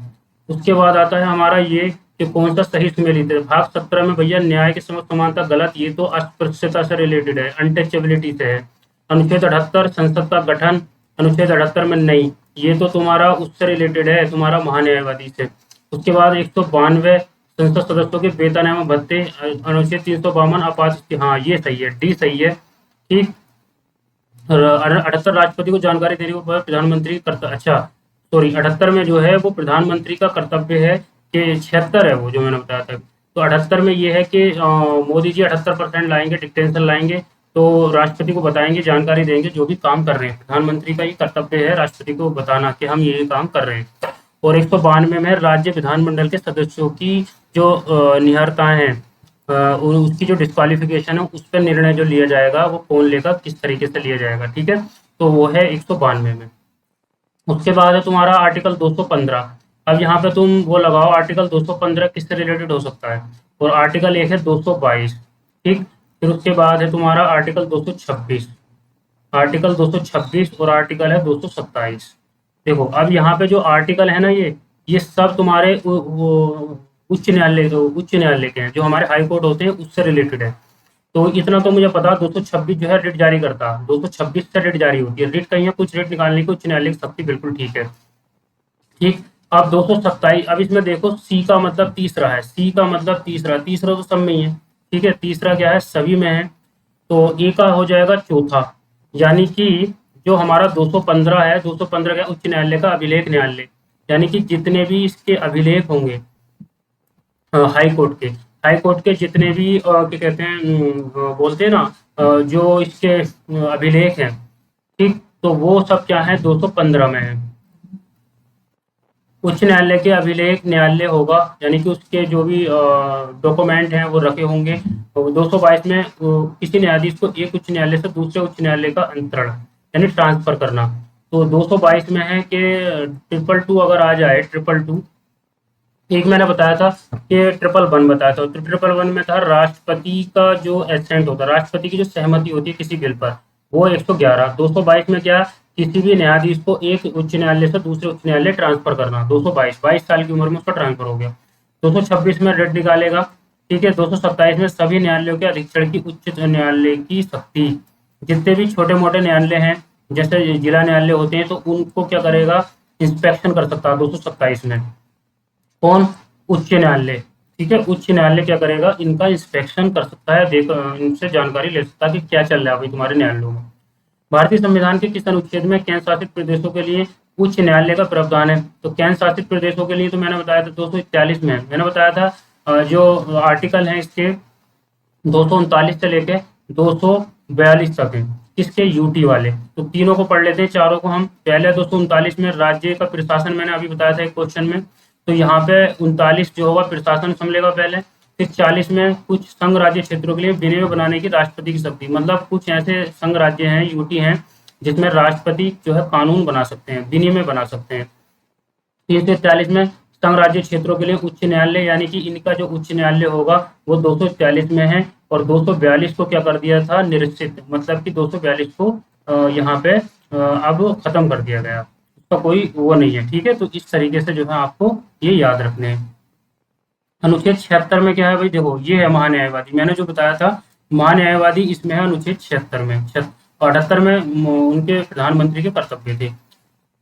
Speaker 1: उसके बाद आता है हमारा ये कि कौन सा सही सुमेलित है। भाग 17 में भैया न्याय की समझ समानता गलत, ये तो अस्पृश्यता से रिलेटेड है, अनटचेबिलिटी से है। अनुच्छेद 78 संसद का गठन, अनुच्छेद 78 में नहीं, ये तो तुम्हारा उससे रिलेटेड है, तुम्हारा महान्यायवादी से। उसके बाद 192 संसद सदस्यों के वेतन एवं भत्ते, अनुच्छेद 352 आपात स्थिति, हाँ ये सही है, डी सही है, ठीक। 78 राष्ट्रपति को जानकारी देने को प्रधानमंत्री करता, अच्छा सॉरी 78 में जो है वो प्रधानमंत्री का कर्तव्य है, कि 76 है वो जो मैंने बताया था। तो 78 में ये है कि मोदी जी 78% लाएंगे, डिक्टेंशन लाएंगे, तो राष्ट्रपति को बताएंगे, जानकारी देंगे जो भी काम कर रहे हैं। प्रधानमंत्री का ये कर्तव्य है राष्ट्रपति को बताना कि हम ये काम कर रहे हैं। और 192 में राज्य विधानमंडल के सदस्यों की जो निहरताएं हैं, उसकी जो डिस्क्वालिफिकेशन है, उस पर निर्णय जो लिया जाएगा वो कौन लेगा, किस तरीके से लिया जाएगा, ठीक है। तो वो है 192 में। उसके बाद है तुम्हारा आर्टिकल 215। अब यहाँ पे तुम वो लगाओ आर्टिकल 215 किससे रिलेटेड हो सकता है, और आर्टिकल एक है 222, ठीक। फिर उसके बाद है तुम्हारा आर्टिकल 226, आर्टिकल 226 और आर्टिकल है 227। देखो अब यहाँ पे जो आर्टिकल है ना, ये सब तुम्हारे उच्च न्यायालय के हैं, जो हमारे हाई कोर्ट होते हैं उससे रिलेटेड है। तो इतना तो मुझे पता, 226 जो है रिट जारी करता, 226 से रिट जारी होती है। रिट कहीं है, कुछ रिट निकालने की उच्च न्यायालय की शक्ति, बिल्कुल ठीक है, ठीक। अब 227, अब इसमें देखो सी का मतलब तीसरा है, सी का मतलब तीसरा, तीसरा तो सब में ही है, ठीक है। तीसरा क्या है? सभी में है। तो ए का हो जाएगा चौथा, यानी कि जो हमारा 215 है, 215 का उच्च न्यायालय का अभिलेख न्यायालय, यानी कि जितने भी इसके अभिलेख होंगे हाई कोर्ट के, हाई कोर्ट के जितने भी क्या कहते हैं, बोलते हैं ना, जो इसके अभिलेख हैं, ठीक, तो वो सब क्या है 215 में है। उच्च न्यायालय के अभिलेख न्यायालय होगा, यानी कि उसके जो भी डॉक्यूमेंट हैं वो रखे होंगे। तो 222 में किसी न्यायाधीश को एक उच्च न्यायालय से दूसरे उच्च न्यायालय का अंतरण, यानी ट्रांसफर करना। तो 222 में है कि 222 अगर आ जाए, 222 एक मैंने बताया था कि ट्रिपल वन बताया था, तो ट्रिपल वन में था राष्ट्रपति का जो एसेंट होता है, राष्ट्रपति की जो सहमति होती है किसी बिल पर, वो 111। 222 में क्या, किसी भी न्यायाधीश को एक उच्च न्यायालय से दूसरे उच्च न्यायालय ट्रांसफर करना। 222, 22 साल की उम्र में उसका ट्रांसफर हो गया। 226 में रेट निकालेगा, ठीक है। 227 में सभी न्यायालयों के अधीक्षण की उच्च न्यायालय की शक्ति, जितने भी छोटे मोटे न्यायालय हैं जैसे जिला न्यायालय होते हैं, तो उनको क्या करेगा, इंस्पेक्शन कर सकता है 227 में। कौन, उच्च न्यायालय, ठीक है। उच्च न्यायालय क्या करेगा, इनका इंस्पेक्शन कर सकता है, देख इनसे जानकारी ले सकता है कि क्या चल रहा है भाई तुम्हारे न्यायालयों में। भारतीय संविधान के किस अनुच्छेद में केंद्र शासित प्रदेशों के लिए उच्च न्यायालय का प्रावधान है? तो केंद्र शासित प्रदेशों के लिए तो मैंने बताया था 241 में, मैंने बताया था जो आर्टिकल है इसके 239 से लेके 242 तक है, किसके, यूटी वाले। तो तीनों को पढ़ लेते हैं, चारों को हम। पहले 239 में राज्य का प्रशासन, मैंने अभी बताया था एक क्वेश्चन में, तो यहाँ पे 39 जो होगा प्रशासन समझेगा पहले। फिर 40 में कुछ संघ राज्य क्षेत्रों के लिए विनियम बनाने की राष्ट्रपति की शक्ति, मतलब कुछ ऐसे संघ राज्य हैं, यूटी हैं, जिसमें राष्ट्रपति जो है कानून बना सकते हैं, विनियम बना सकते हैं। 343 में संघ राज्य क्षेत्रों के लिए उच्च न्यायालय, यानी कि इनका जो उच्च न्यायालय होगा वो 240 में है, और 242 को क्या कर दिया था, निरसित, मतलब कि 242 को यहाँ पे अब खत्म कर दिया गया, उसका कोई वो नहीं है, ठीक है। तो इस तरीके से जो है आपको ये याद रखने हैं। अनुच्छेद 76 में क्या है भाई, देखो ये है महान्यायवादी, मैंने जो बताया था महान्यायवादी, इसमें है अनुच्छेद 76 में। 78 में उनके प्रधानमंत्री के कर्तव्य थे।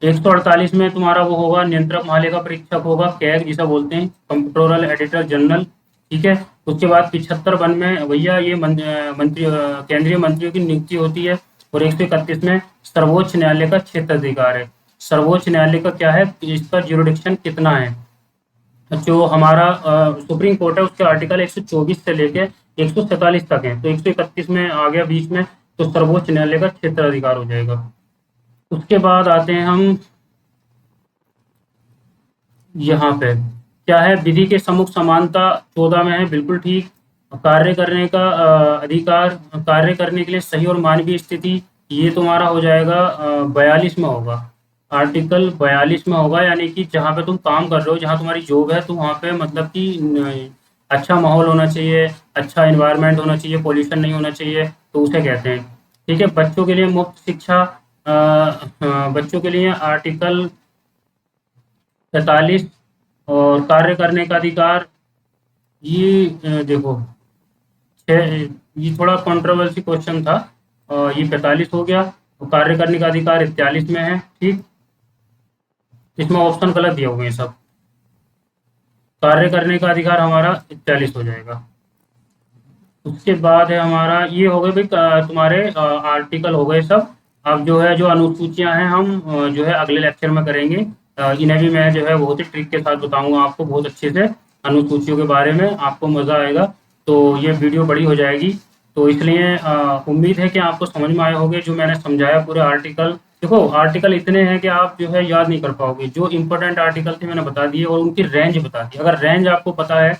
Speaker 1: 148 में तुम्हारा वो होगा नियंत्रक महालेखा परीक्षक होगा, कैग जिसे बोलते हैं, कंप्ट्रोलर एडिटर जनरल, ठीक है। उसके बाद 75 वन में भैया ये मंत्री केंद्रीय मंत्रियों की नियुक्ति होती है। और 131 में सर्वोच्च न्यायालय का क्षेत्राधिकार है। सर्वोच्च न्यायालय का क्या है, इसका ज्यूरिडिक्शन कितना है, जो हमारा सुप्रीम कोर्ट है उसके आर्टिकल 124 से लेके 147 तक है, तो 131 में आ गया बीच में, तो सर्वोच्च न्यायालय का क्षेत्राधिकार हो जाएगा। उसके बाद आते हैं हम यहाँ पे, क्या है, विधि के सम्मुख समानता 14 में है, बिल्कुल ठीक। कार्य करने का अधिकार, कार्य करने के लिए सही और मानवीय स्थिति, ये तुम्हारा हो जाएगा 42 में होगा, आर्टिकल 42 में होगा, यानी कि जहाँ पे तुम काम कर रहे हो, जहाँ तुम्हारी जॉब है, तो वहाँ पे मतलब कि अच्छा माहौल होना चाहिए, अच्छा इन्वायरमेंट होना चाहिए, पोल्यूशन नहीं होना चाहिए, तो उसे कहते हैं, ठीक है। बच्चों के लिए मुफ्त शिक्षा, बच्चों के लिए आर्टिकल 43। और कार्य करने का अधिकार, ये देखो ये थोड़ा कंट्रोवर्सी क्वेश्चन था, ये 45 हो गया। और कार्य करने का अधिकार 41 में है, ठीक। इसमें ऑप्शन गलत दिए हुए हैं सब, कार्य करने का अधिकार हमारा 41 हो जाएगा। उसके बाद है हमारा, ये हो गए भाई तुम्हारे आर्टिकल हो गए सब। अब जो है, जो अनुसूचियां हैं हम जो है अगले लेक्चर में करेंगे। इन्हें भी मैं जो है बहुत ही ट्रिक के साथ बताऊंगा आपको, बहुत अच्छे से अनुसूचियों के बारे में, आपको मजा आएगा। तो ये वीडियो बड़ी हो जाएगी, तो इसलिए उम्मीद है कि आपको समझ में आए होंगे जो मैंने समझाया पूरे आर्टिकल। देखो आर्टिकल इतने हैं कि आप जो है याद नहीं कर पाओगे, जो इंपॉर्टेंट आर्टिकल थे मैंने बता दिए, और उनकी रेंज बता दी। अगर रेंज आपको पता है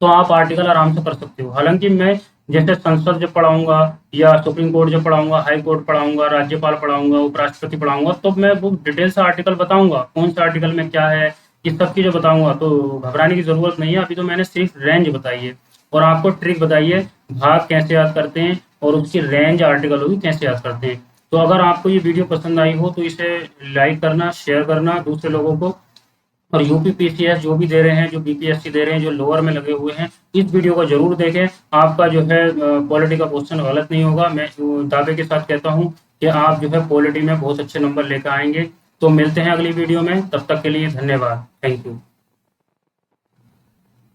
Speaker 1: तो आप आर्टिकल आराम से कर सकते हो। हालांकि मैं जैसे संसद जब पढ़ाऊंगा, या सुप्रीम कोर्ट जब पढ़ाऊंगा, हाई कोर्ट पढ़ाऊंगा, राज्यपाल पढ़ाऊंगा, उपराष्ट्रपति पढ़ाऊंगा, तो मैं वो डिटेल से आर्टिकल बताऊंगा, कौन सा आर्टिकल में क्या है, इस सब चीज़ें बताऊंगा। तो घबराने की जरूरत नहीं है, अभी तो मैंने सिर्फ रेंज बताई है, और आपको ट्रिक बताई है भाग कैसे याद करते हैं, और उसकी रेंज आर्टिकल होगी कैसे याद करते हैं। तो अगर आपको ये वीडियो पसंद आई हो तो इसे लाइक करना, शेयर करना दूसरे लोगों को। और यूपी पीसीएस जो भी दे रहे हैं, जो बीपीएससी दे रहे हैं, जो लोअर में लगे हुए हैं, इस वीडियो को जरूर देखें। आपका जो है पॉलिटी का क्वेश्चन गलत नहीं होगा, मैं दावे के साथ कहता हूँ कि आप जो है पॉलिटी में बहुत अच्छे नंबर लेकर आएंगे। तो मिलते हैं अगली वीडियो में, तब तक के लिए धन्यवाद, थैंक यू।